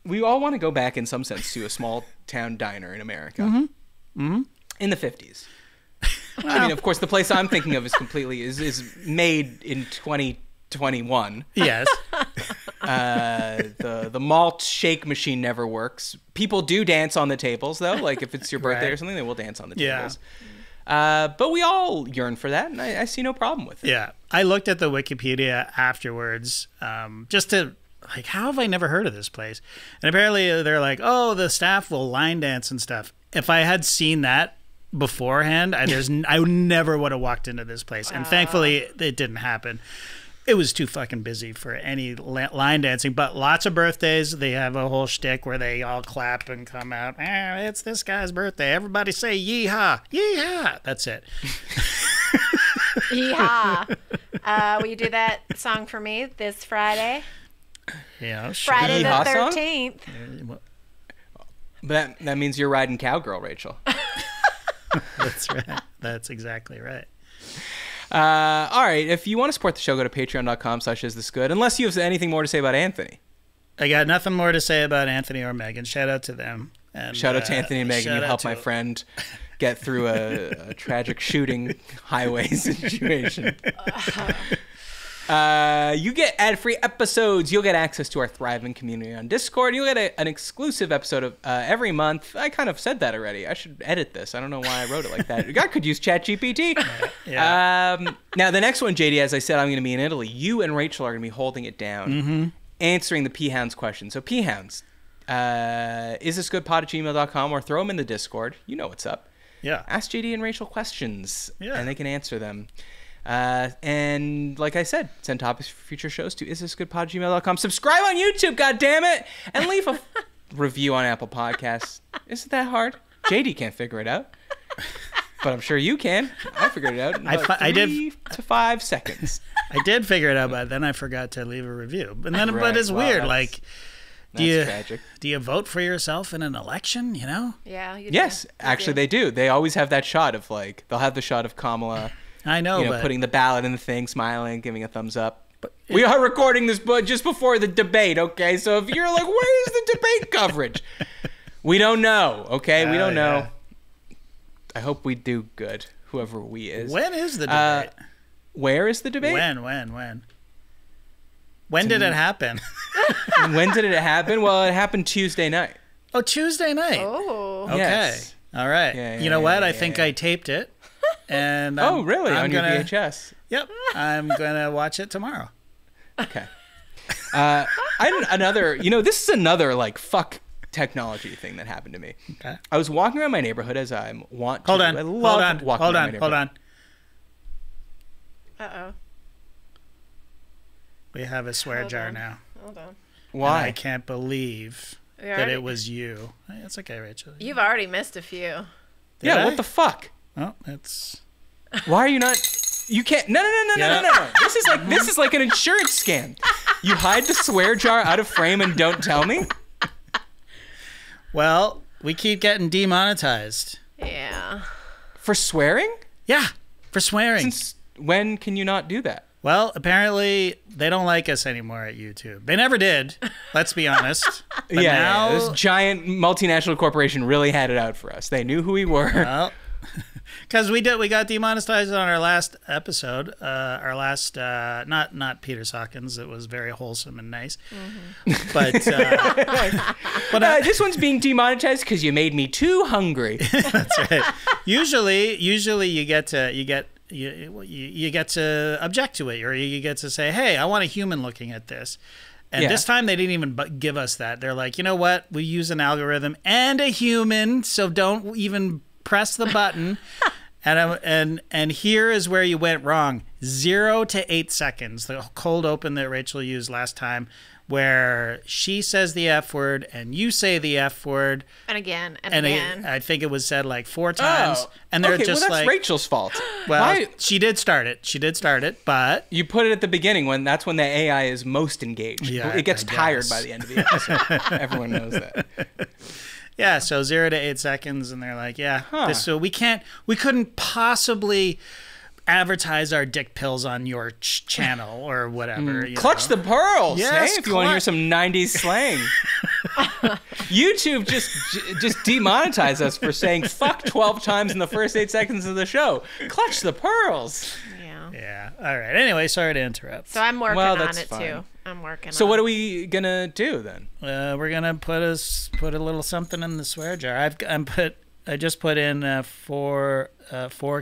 we all want to go back in some sense to a small town diner in America in the 50s. I mean, of course, the place I'm thinking of is made in 2021. Yes. The malt shake machine never works. People do dance on the tables, though. Like if it's your birthday Right. or something, they will dance on the Yeah. tables. But we all yearn for that, and I see no problem with it. Yeah. I looked at the Wikipedia afterwards just to, like, how have I never heard of this place? And apparently they're like, oh, the staff will line dance and stuff. If I had seen that beforehand, I never would have walked into this place. And thankfully, it didn't happen. It was too fucking busy for any line dancing, but lots of birthdays. They have a whole shtick where they all clap and come out. It's this guy's birthday. Everybody say yeehaw, yeehaw. That's it. Yeehaw. Will you do that song for me this Friday? Yeah, sure. Friday the Yeehaw song? 13th. But that means you're riding cowgirl, Rachel. That's right. That's exactly right. All right. If you want to support the show, go to patreon.com/isthisgood. Unless you have anything more to say about Anthony. I got nothing more to say about Anthony or Megan. Shout out to them. And, Shout out to Anthony and Megan. shout You out helped to- my friend get through a tragic shooting highway situation. You get ad-free episodes. You'll get access to our thriving community on Discord. You'll get an exclusive episode of every month. I kind of said that already. I should edit this. I don't know why I wrote it like that. I could use ChatGPT. Yeah. Now, the next one, JD, as I said, I'm going to be in Italy. You and Rachel are going to be holding it down, answering the P-Hounds question. So, P-Hounds, is this good pod@gmail.com or throw them in the Discord. You know what's up. Yeah. Ask JD and Rachel questions, Yeah. and they can answer them. And like I said, send topics for future shows to isthisgoodpod@gmail.com. Subscribe on YouTube, goddammit, and leave a review on Apple Podcasts. Isn't that hard? JD can't figure it out. But I'm sure you can. I figured it out in about I did 3 to 5 seconds. I did figure it out, but then I forgot to leave a review. But then, Right, but it's well, weird. that's- Like, That's tragic. do you vote for yourself in an election? You know? Yeah. You Yes, do. You actually do. they do. They always have that shot of like, they'll have the shot of Kamala, I know, but putting the ballot in the thing, smiling, giving a thumbs up. We are recording this just before the debate, okay? So if you're like, where is the debate coverage? We don't know, okay? We don't know. I hope we do good, whoever we is. when is the debate? Where is the debate? When did it happen? When did it happen? Well, it happened Tuesday night. Oh, Tuesday night. Oh. Okay. Yes. All right. Yeah, you know what? yeah, I think yeah. I taped it. And Oh, really? I'm On your VHS? Yep. I'm gonna watch it tomorrow. Okay. This is another like fuck technology thing that happened to me. Okay. I was walking around my neighborhood as I want to. Hold on. I Hold love on. walking Hold around my on. neighborhood. Hold on. Uh-oh. We have a swear Hold jar on. now. Hold on. And Why? I can't believe We that already- it was you. It's okay, Rachel. You've already missed a few. Did Yeah, I? what the fuck? Oh, it's Why are you not? You can't. No. This is like an insurance scam. You hide the swear jar out of frame and don't tell me. well, we keep getting demonetized. Yeah. For swearing? Yeah, for swearing. Since when can you not do that? Well, apparently they don't like us anymore at YouTube. They never did. Let's be honest. But now, This giant multinational corporation really had it out for us. They knew who we were. well, because we got demonetized on our last episode. Our last, not Peter Sawkins. It was very wholesome and nice. Mm-hmm. But This one's being demonetized because you made me too hungry. that's right. Usually you get to you get to object to it, or you get to say, "Hey, I want a human looking at this." And Yeah. this time they didn't even give us that. They're like, you know what? We use an algorithm and a human, so don't even press the button. And here is where you went wrong. 0 to 8 seconds. The cold open that Rachel used last time, where she says the F word and you say the F word. And again. And again. I think it was said like 4 times. And they're okay, just well, that's like, Rachel's fault. well, Why? she did start it, but You put it at the beginning that's when the AI is most engaged. Yeah, It gets I tired guess. by the end of the episode. Everyone knows that. yeah, so 0 to 8 seconds, and they're like, yeah, Huh. so we couldn't possibly advertise our dick pills on your channel or whatever. you Clutch know. the pearls. Yes, Hey, if you want to hear clutch. some 90s slang. YouTube just demonetized us for saying fuck 12 times in the first 8 seconds of the show. Clutch the pearls. Yeah. Yeah. All right. Anyway, sorry to interrupt. So I'm working Well, on that's it fine. too. I'm working So on what it. are we gonna do then? We're gonna put a little something in the swear jar. I just put in four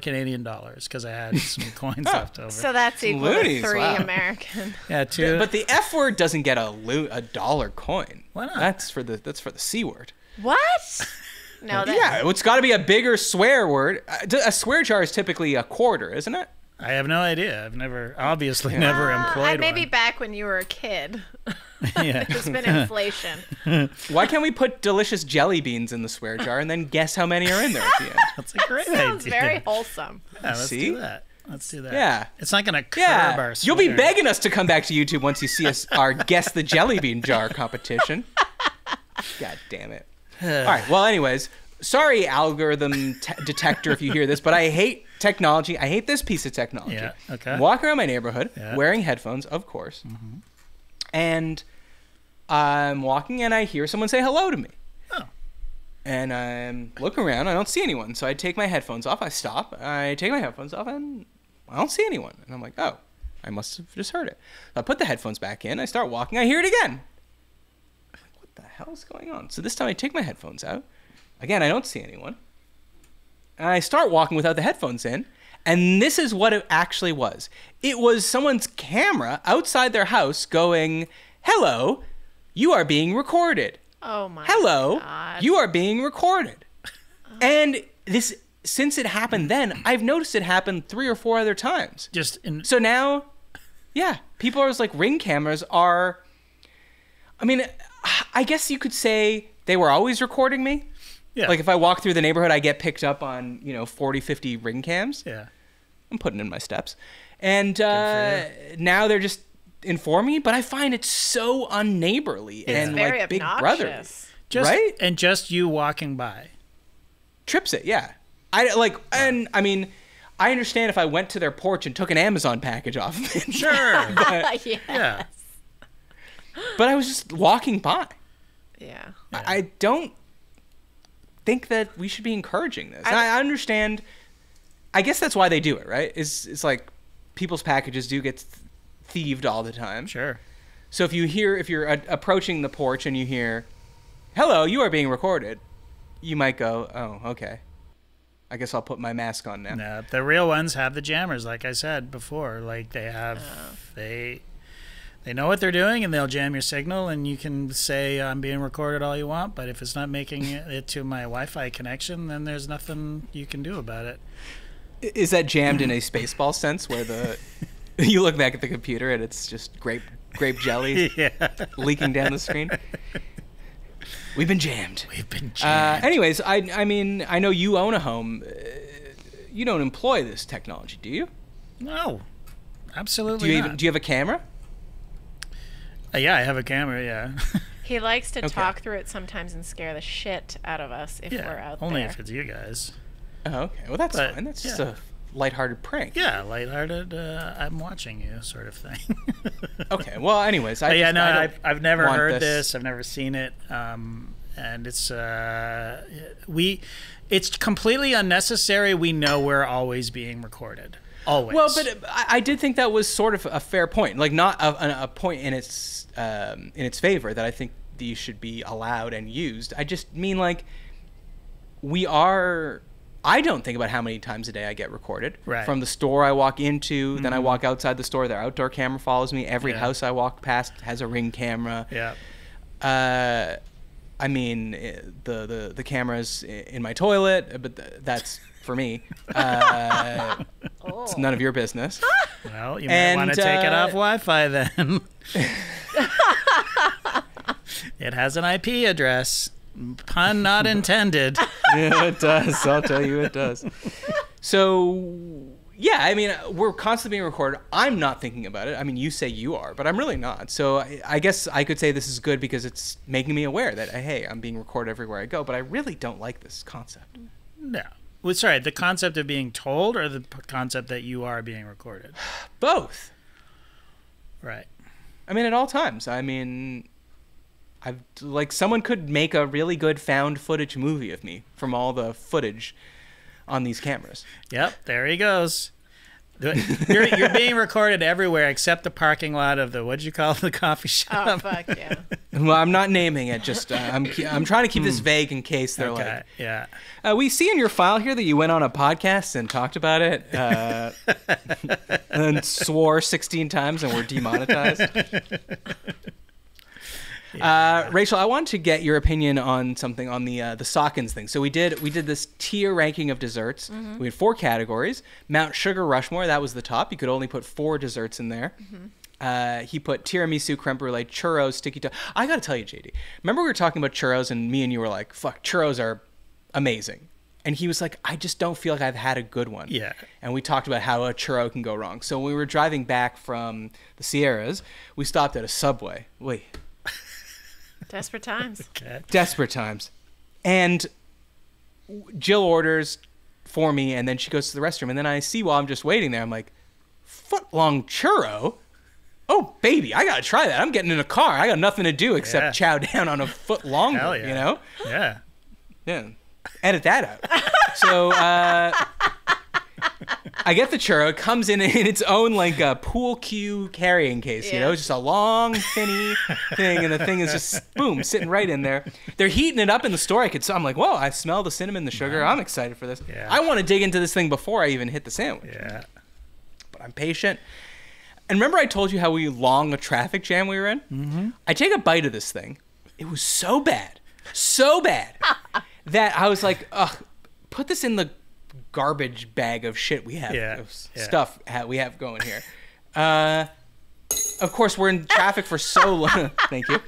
Canadian dollars because I had some coins left over. So that's equal loonies, to 3 wow. American. Yeah, 2. But the F word doesn't get a dollar coin. Why not? That's for the C word. What? No, that, Yeah, it's got to be a bigger swear word. A swear jar is typically a quarter, isn't it? I have no idea. I've never employed maybe one. back when you were a kid. Yeah. There's been inflation. Why can't we put delicious jelly beans in the swear jar and then guess how many are in there at the end? That's a great Sounds idea. very wholesome. Yeah, let's See? do that. Let's do that. Yeah. It's not gonna curb our You'll be swear. begging us to come back to YouTube once you see our guess the jelly bean jar competition. God damn it. All right. Well, anyways, sorry, algorithm detector, if you hear this, but I hate technology. I hate this piece of technology. Yeah, okay. I'm walking around my neighborhood, Yeah. wearing headphones, of course, and I'm walking and I hear someone say hello to me. Oh. And I'm looking around. I don't see anyone. So I take my headphones off. I stop. I take my headphones off, and I don't see anyone. And I'm like, oh, I must have just heard it. So I put the headphones back in. I start walking. I hear it again. I'm like, what the hell is going on? So this time I take my headphones out. Again, I don't see anyone. And I start walking without the headphones in. And this is what it actually was. It was someone's camera outside their house going, hello, you are being recorded. Oh my Hello, God. you are being recorded. And this, since it happened then, I've noticed it happen 3 or 4 other times. Just in So now, yeah, people are like, Ring cameras are, I mean, I guess you could say they were always recording me. Yeah. Like if I walk through the neighborhood, I get picked up on, 40, 50 ring cams. Yeah. I'm putting in my steps. And for now they're just informing me, but I find it so unneighborly and very like Big Brother. obnoxious. Right? And just you walking by. Trips it, yeah. I understand if I went to their porch and took an Amazon package off of it. Sure. Yes. Yeah. But I was just walking by. Yeah. I don't think that we should be encouraging this. I understand. I guess that's why they do it, right? It's like people's packages do get thieved all the time. Sure. So if you're approaching the porch and you hear, "Hello, you are being recorded," you might go, "Oh, okay. I guess I'll put my mask on now." No, the real ones have the jammers, like I said before. Like they have, they know what they're doing, and they'll jam your signal, and you can say I'm being recorded all you want, but if it's not making it to my Wi-Fi connection, then there's nothing you can do about it. Is that jammed in a Spaceball sense, where you look back at the computer and it's just grape jelly leaking down the screen? We've been jammed. Anyways, I mean, I know you own a home. You don't employ this technology, do you? No, absolutely not. Do you have a camera? Yeah, I have a camera, yeah. He likes to talk through it sometimes and scare the shit out of us if we're out only there. if it's you guys. Oh, okay. Well, that's fine. That's just a lighthearted prank. Yeah, lighthearted, I'm watching you sort of thing. Okay. Well, anyways. I've never heard this. I've never seen it. And it's it's completely unnecessary. We know we're always being recorded. Always. Well, but I did think that was sort of a fair point. Like, not a point in its favor that I think these should be allowed and used. I just mean, like, I don't think about how many times a day I get recorded. Right. From the store I walk into, then I walk outside the store, their outdoor camera follows me. Every house I walk past has a Ring camera. Yeah. I mean, the camera's in my toilet, but that's for me. It's none of your business. Well, you might want to take it off Wi-Fi then. It has an IP address. Pun not intended. Yeah, it does. I'll tell you, it does. So, yeah, I mean, we're constantly being recorded. I'm not thinking about it. I mean, you say you are, but I'm really not. So I guess I could say this is good because it's making me aware that, hey, I'm being recorded everywhere I go, but I really don't like this concept. No. Well, sorry, the concept of being told or the concept that you are being recorded? Both. Right. I mean, at all times. I mean, someone could make a really good found footage movie of me from all the footage on these cameras. Yep, there he goes. You're being recorded everywhere except the parking lot of what'd you call the coffee shop? Oh, fuck yeah. Well, I'm not naming it. Just I'm trying to keep this vague in case they're like. Yeah. We see in your file here that you went on a podcast and talked about it, and swore 16 times and were demonetized. Rachel, I wanted to get your opinion on something on the Sawkins thing. So we did this tier ranking of desserts. Mm-hmm. We had 4 categories. Mount Sugar Rushmore, that was the top. You could only put 4 desserts in there. Mm-hmm. He put tiramisu, creme brulee, churros, sticky toffee. I got to tell you, JD, remember we were talking about churros and me and you were like, fuck, churros are amazing. And he was like, I just don't feel like I've had a good one. Yeah. And we talked about how a churro can go wrong. So when we were driving back from the Sierras, we stopped at a Subway. Wait. Desperate times. Okay. Desperate times. And Jill orders for me, and then she goes to the restroom. And then I see while I'm just waiting there, I'm like, foot-long churro? Oh, baby, I got to try that. I'm getting in a car. I got nothing to do except chow down on a foot longer, Hell yeah. you know? Yeah. Yeah. Edit that out. So I get the churro. It comes in its own like a pool cue carrying case, you know, just a long, thinny thing, and the thing is just boom, sitting right in there. They're heating it up in the store. I'm like, whoa, I smell the cinnamon, the sugar. I'm excited for this. Yeah. I want to dig into this thing before I even hit the sandwich. Yeah. But I'm patient. And remember I told you how long a traffic jam we were in? Mm-hmm. I take a bite of this thing. It was so bad that I was like, ugh, put this in the garbage bag of shit we have, stuff we have going here. Of course, we're in traffic for so long. Thank you.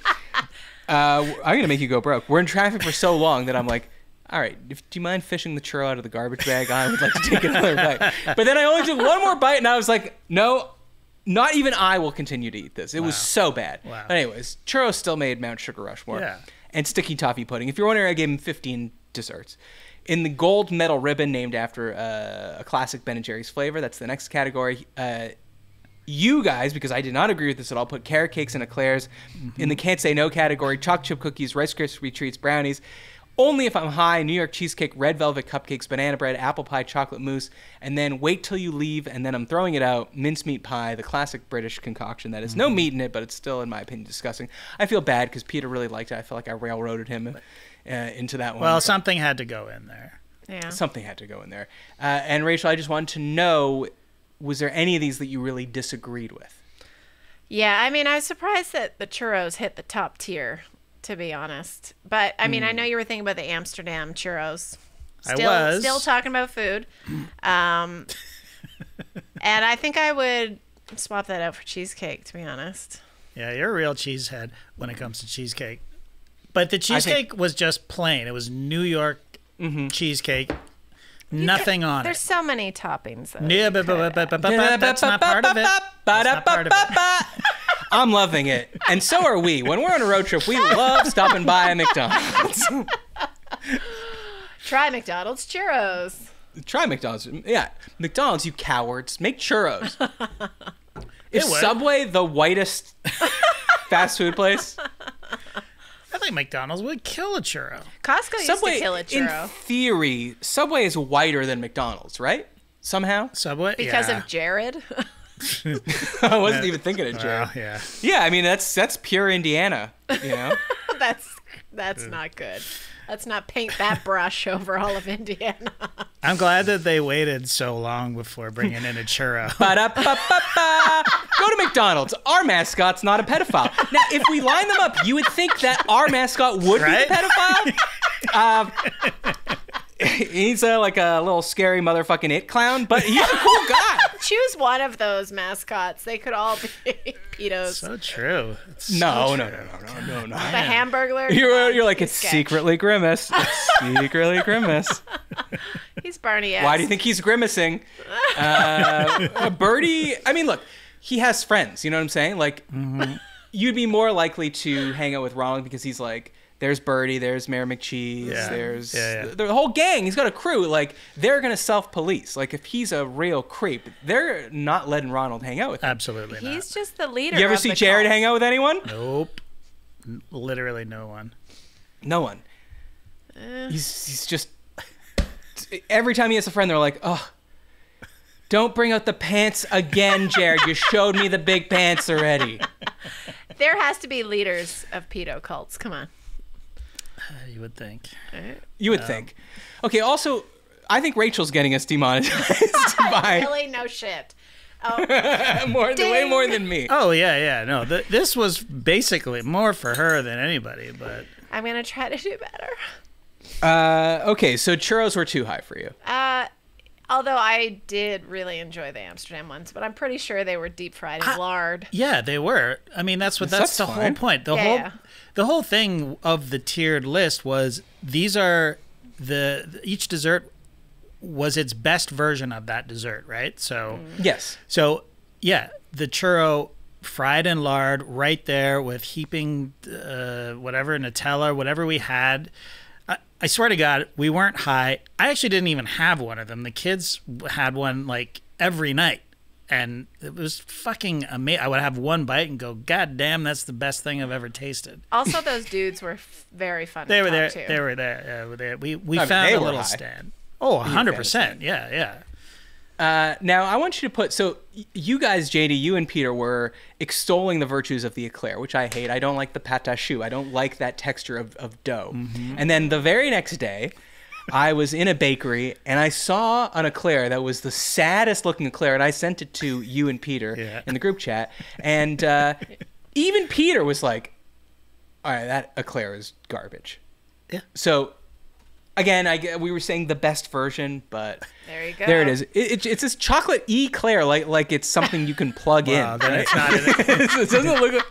I'm going to make you go broke. We're in traffic for so long that I'm like, all right, do you mind fishing the churro out of the garbage bag? I would like to take another bite. But then I only took one more bite, and I was like, no, not even I will continue to eat this. It was so bad. Wow. But anyways, churros still made Mount Sugar Rushmore. Yeah. And sticky toffee pudding. If you're wondering, I gave him 15 desserts. In the gold medal ribbon named after a classic Ben & Jerry's flavor, that's the next category. You guys, because I did not agree with this at all, put carrot cakes and eclairs. In the can't say no category, chocolate chip cookies, Rice Krispie treats, brownies. Only if I'm high, New York cheesecake, red velvet cupcakes, banana bread, apple pie, chocolate mousse, and then wait till you leave, and then I'm throwing it out, mincemeat pie, the classic British concoction that has no meat in it, but it's still, in my opinion, disgusting. I feel bad because Peter really liked it. I feel like I railroaded him into that one. Well, something had to go in there. Yeah. Something had to go in there. And Rachel, I just wanted to know, was there any of these that you really disagreed with? Yeah, I mean, I was surprised that the churros hit the top tier, to be honest. But, I mean, I know you were thinking about the Amsterdam churros. Still talking about food. And I think I would swap that out for cheesecake, to be honest. Yeah, you're a real cheesehead when it comes to cheesecake. But the cheesecake was just plain. It was New York cheesecake. Nothing on it. There's so many toppings. Yeah, but that's not part of it. That's not part of it. I'm loving it. And so are we. When we're on a road trip, we love stopping by a McDonald's. Try McDonald's churros. Try McDonald's. Yeah. McDonald's, you cowards. Make churros. Is Subway the whitest fast food place? I think McDonald's would kill a churro. Costco used to kill a churro. In theory, Subway is whiter than McDonald's, right? Somehow? Subway? Because of Jared? I wasn't even thinking of Jared. Yeah. Yeah, I mean, that's pure Indiana, you know? That's not good. Let's not paint that brush over all of Indiana. I'm glad that they waited so long before bringing in a churro. Go to McDonald's. Our mascot's not a pedophile. Now, if we line them up, you would think that our mascot would be the pedophile. He's like a little scary motherfucking it clown, but he's a cool guy. Choose one of those mascots. They could all be pedos. So true. No. The Hamburglar. You're like, it's secretly Grimace. It's secretly Grimace. He's Barney X. Why do you think he's grimacing? Birdie, I mean, look, he has friends. You know what I'm saying? Like, you'd be more likely to hang out with Ronald because he's like, there's Birdie, there's Mayor McCheese, there's the whole gang. He's got a crew. Like, they're going to self-police. Like, if he's a real creep, they're not letting Ronald hang out with him. Absolutely not. He's just the leader. You ever see Jared hang out with anyone? Nope. Literally no one. No one. He's just... Every time he has a friend, they're like, oh, don't bring out the pants again, Jared. You showed me the big pants already. There has to be leaders of pedo cults. Come on. You would think. You would think. Okay, also, I think Rachel's getting us demonetized by... Really? No shit. Oh. Way more than me. Oh, yeah. No, this was basically more for her than anybody, but... I'm going to try to do better. Okay, so churros were too high for you. Although I did really enjoy the Amsterdam ones, but I'm pretty sure they were deep fried in lard. Yeah, they were. I mean, that's the whole point. The whole thing of the tiered list was these are each dessert was its best version of that dessert, right? So yes. So yeah, the churro fried in lard right there with heaping whatever Nutella, whatever we had. I swear to God, we weren't high. I actually didn't even have one of them. The kids had one like every night. And it was fucking amazing. I would have one bite and go, God damn, that's the best thing I've ever tasted. Also, those dudes were very fun to talk there. to. They were there. We found a little stand. Oh, 100%. Yeah. Now, I want you to put... So, you guys, JD, you and Peter were extolling the virtues of the eclair, which I hate. I don't like the pâte à choux. I don't like that texture of dough. Mm-hmm. And then the very next day... I was in a bakery and I saw an eclair that was the saddest looking eclair, and I sent it to you and Peter in the group chat. And even Peter was like, all right, that eclair is garbage. Yeah. So again, we were saying the best version, but there you go. There it is. It's this chocolate eclair, like it's something you can plug in. Then it's not in it. It doesn't look.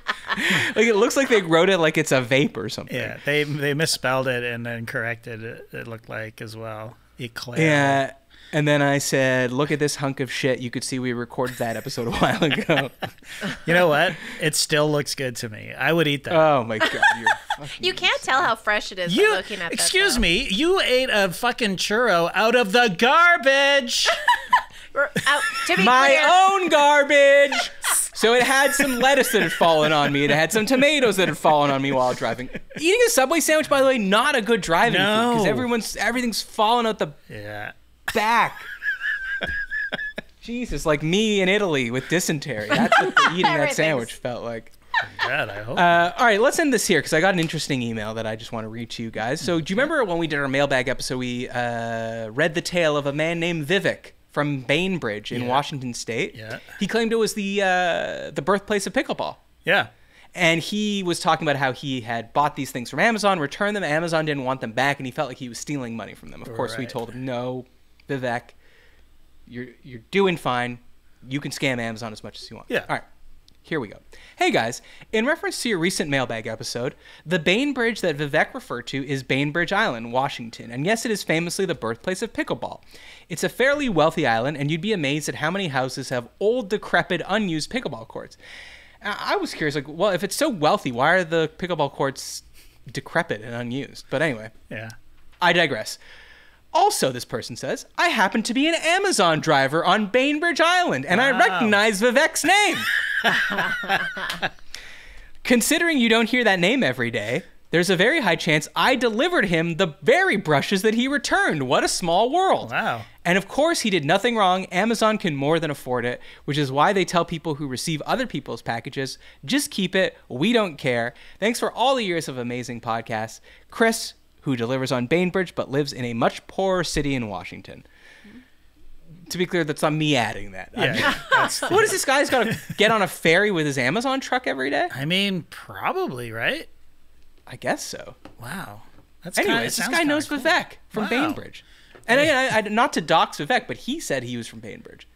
Like it looks like they wrote it like it's a vape or something. Yeah, they misspelled it and then corrected it. It looked like as well. Eclair. Yeah. And then I said, look at this hunk of shit. You could see we recorded that episode a while ago. You know what? It still looks good to me. I would eat that. Oh, my God. You can't tell how fresh it is by looking at that. Excuse me. You ate a fucking churro out of the garbage. To be my clear, own garbage. So it had some lettuce that had fallen on me. It had some tomatoes that had fallen on me while driving. Eating a Subway sandwich, by the way, not a good driving food because everything's falling out the back. Jesus, like me in Italy with dysentery. That's what eating that sandwich felt like. God, I hope. All right, let's end this here because I got an interesting email that I just want to read to you guys. So do you remember when we did our mailbag episode, we read the tale of a man named Vivek from Bainbridge in Washington State? Yeah. He claimed it was the birthplace of pickleball. Yeah. And he was talking about how he had bought these things from Amazon, returned them, Amazon didn't want them back, and he felt like he was stealing money from them. Of course, we told him, no, Vivek, you're doing fine. You can scam Amazon as much as you want. Yeah. All right. Here we go. Hey guys, in reference to your recent mailbag episode, the Bainbridge that Vivek referred to is Bainbridge Island, Washington, and yes, it is famously the birthplace of pickleball. It's a fairly wealthy island, and you'd be amazed at how many houses have old, decrepit, unused pickleball courts. I was curious, like, well, if it's so wealthy, why are the pickleball courts decrepit and unused? But anyway, I digress. Also, this person says, I happen to be an Amazon driver on Bainbridge Island, and I recognize Vivek's name. Considering you don't hear that name every day, there's a very high chance I delivered him the very brushes that he returned. What a small world. Wow. And of course, he did nothing wrong. Amazon can more than afford it, which is why they tell people who receive other people's packages, just keep it. We don't care. Thanks for all the years of amazing podcasts. Chris, who delivers on Bainbridge but lives in a much poorer city in Washington. To be clear, that's not me adding that. Yeah, what is this guy? He's got to get on a ferry with his Amazon truck every day? I mean, probably, right? I guess so. Wow. Anyways, this guy knows cool. Vivek from Bainbridge. And I not to dox Vivek, but he said he was from Bainbridge.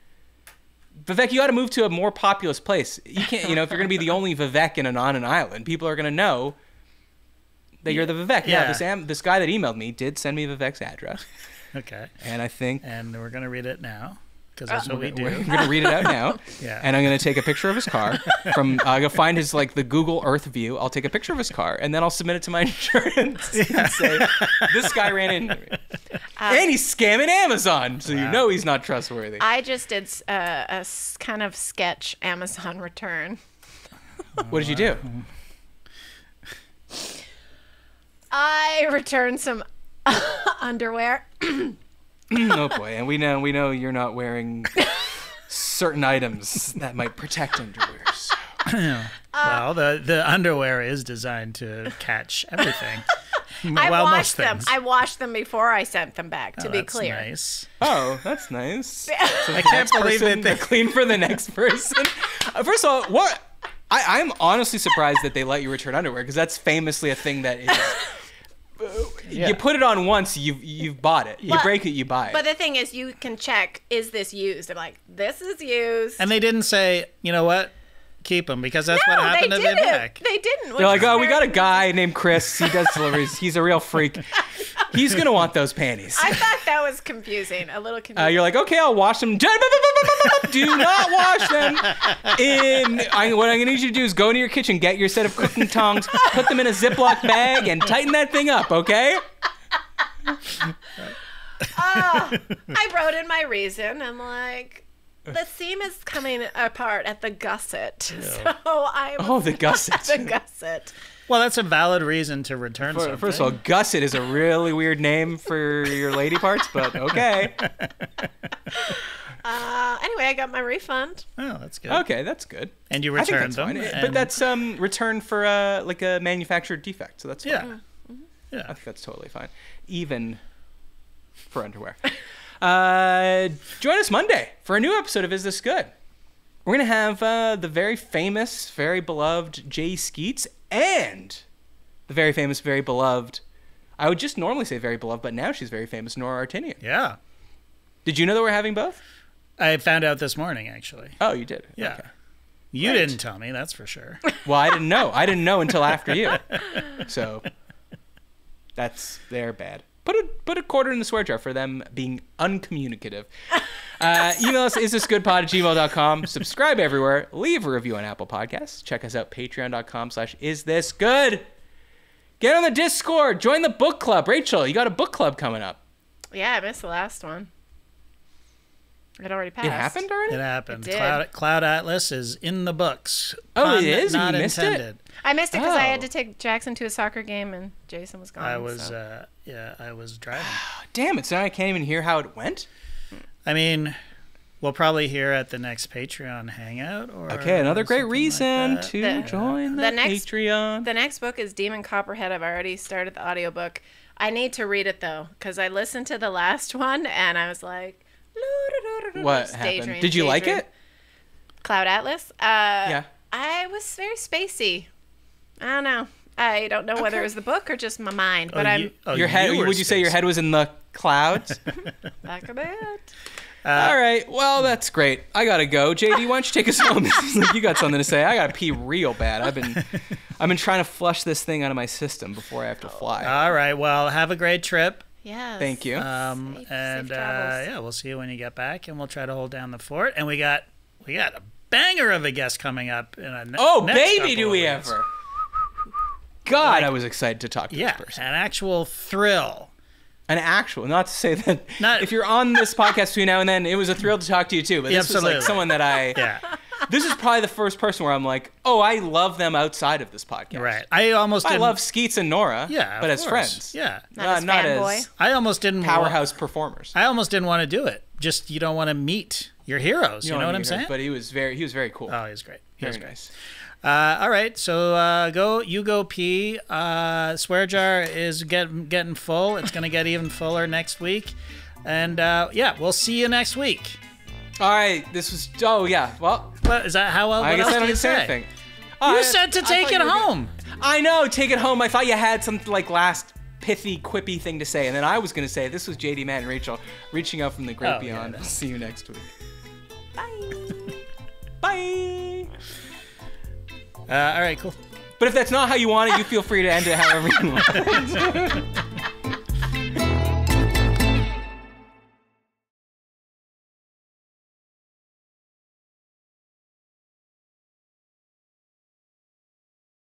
Vivek, you got to move to a more populous place. You can't, if you're going to be the only Vivek on an island, people are going to know that you're the Vivek. Yeah. Now, this guy that emailed me did send me Vivek's address. Okay. And I think... And we're going to read it now, because that's what we do. We're going to read it out now. Yeah. And I'm going to take a picture of his car. I'm going to find his, the Google Earth view. I'll take a picture of his car, and then I'll submit it to my insurance and say, this guy ran into me. And he's scamming Amazon, so you know he's not trustworthy. I just did a kind of sketch Amazon return. What did you do? I returned some underwear. Oh boy, and we know you're not wearing certain items that might protect underwear. So. Well, the underwear is designed to catch everything. I washed them before I sent them back. To be clear. Nice. Oh, that's nice. So I can't believe that they're clean for the next person. First of all, what? I'm honestly surprised that they let you return underwear because that's famously a thing that is. You put it on once, you've bought it. You break it, you buy it. But the thing is, you can check, is this used? They're like, this is used. And they didn't say, you know what, keep them, because that's what happened to Vivek. They didn't. They're like, oh, we got a guy named Chris. He does deliveries. He's a real freak. He's going to want those panties. I thought that was confusing, a little confusing. You're like, okay, I'll wash them. Do not wash them. What I'm going to need you to do is go into your kitchen, get your set of cooking tongs, put them in a Ziploc bag, and tighten that thing up, okay? I wrote in my reason. I'm like, the seam is coming apart at the gusset. So the gusset. The gusset. Well, that's a valid reason to return something. First of all, gusset is a really weird name for your lady parts, but okay. Anyway, I got my refund. Oh, that's good. Okay, that's good. And you returned them. But that's return for a manufactured defect, so that's fine. Yeah. Yeah. I think that's totally fine. Even for underwear. Join us Monday for a new episode of Is This Good? We're going to have the very famous, very beloved Jay Skeets and the very famous, very beloved, I would just normally say very beloved, but now she's very famous, Nora Artinian. Yeah. Did you know that we're having both? I found out this morning, actually. Oh, you did? Yeah. Okay. You didn't tell me, that's for sure. Well, I didn't know. I didn't know until after you. So they're bad. Put a quarter in the swear jar for them being uncommunicative. Email us isthisgoodpod@gmail.com. Subscribe everywhere. Leave a review on Apple Podcasts. Check us out, patreon.com/isthisgood. Get on the Discord. Join the book club. Rachel, you got a book club coming up. Yeah, I missed the last one. It already passed. It happened already? It happened. It did. Cloud Atlas is in the books. Oh, it is? Not You missed intended. it? I missed it because I had to take Jackson to a soccer game and Jason was gone. I was driving. Damn it. So now I can't even hear how it went? I mean, we'll probably hear at the next Patreon hangout. Or Okay, another great something reason like to join the Patreon. The next book is Demon Copperhead. I've already started the audiobook. I need to read it, though, because I listened to the last one, and I was like... What happened? Did you like it? Cloud Atlas? Yeah. I was very spacey. I don't know. I don't know whether it was the book or just my mind, but your head. Would you say your head was in the clouds? Back of it. All right. Well, that's great. I gotta go. JD, why don't you take us home? It seems like you got something to say. I gotta pee real bad. I've been trying to flush this thing out of my system before I have to fly. All right. Well, have a great trip. Yes. Thank you. Safe travels. Yeah, we'll see you when you get back, and we'll try to hold down the fort. And we got a banger of a guest coming up in a next baby, do we weeks. ever? God, I was excited to talk to this person. An actual thrill. Not to say that if you're on this podcast between now and then, it was a thrill to talk to you too. But this was like someone that this is probably the first person where I'm like, oh, I love them outside of this podcast. Right. I love Skeets and Nora. Yeah, but as course. friends. Yeah. Not as I almost didn't powerhouse performers. I almost didn't want to do it. Just you don't want to meet your heroes. You know what I'm saying? But he was very cool. Oh, he was great. Very nice. All right, so go pee. Swear jar is getting full. It's gonna get even fuller next week, and we'll see you next week. All right, this was well. But is that how? I guess I don't say anything. You said to take it home. I know, take it home. I thought you had some like last pithy, quippy thing to say, and then I was gonna say this was JD, Matt, and Rachel reaching out from the great beyond. I'll see you next week. Bye. Bye. All right, cool. But if that's not how you want it, you feel free to end it however you want.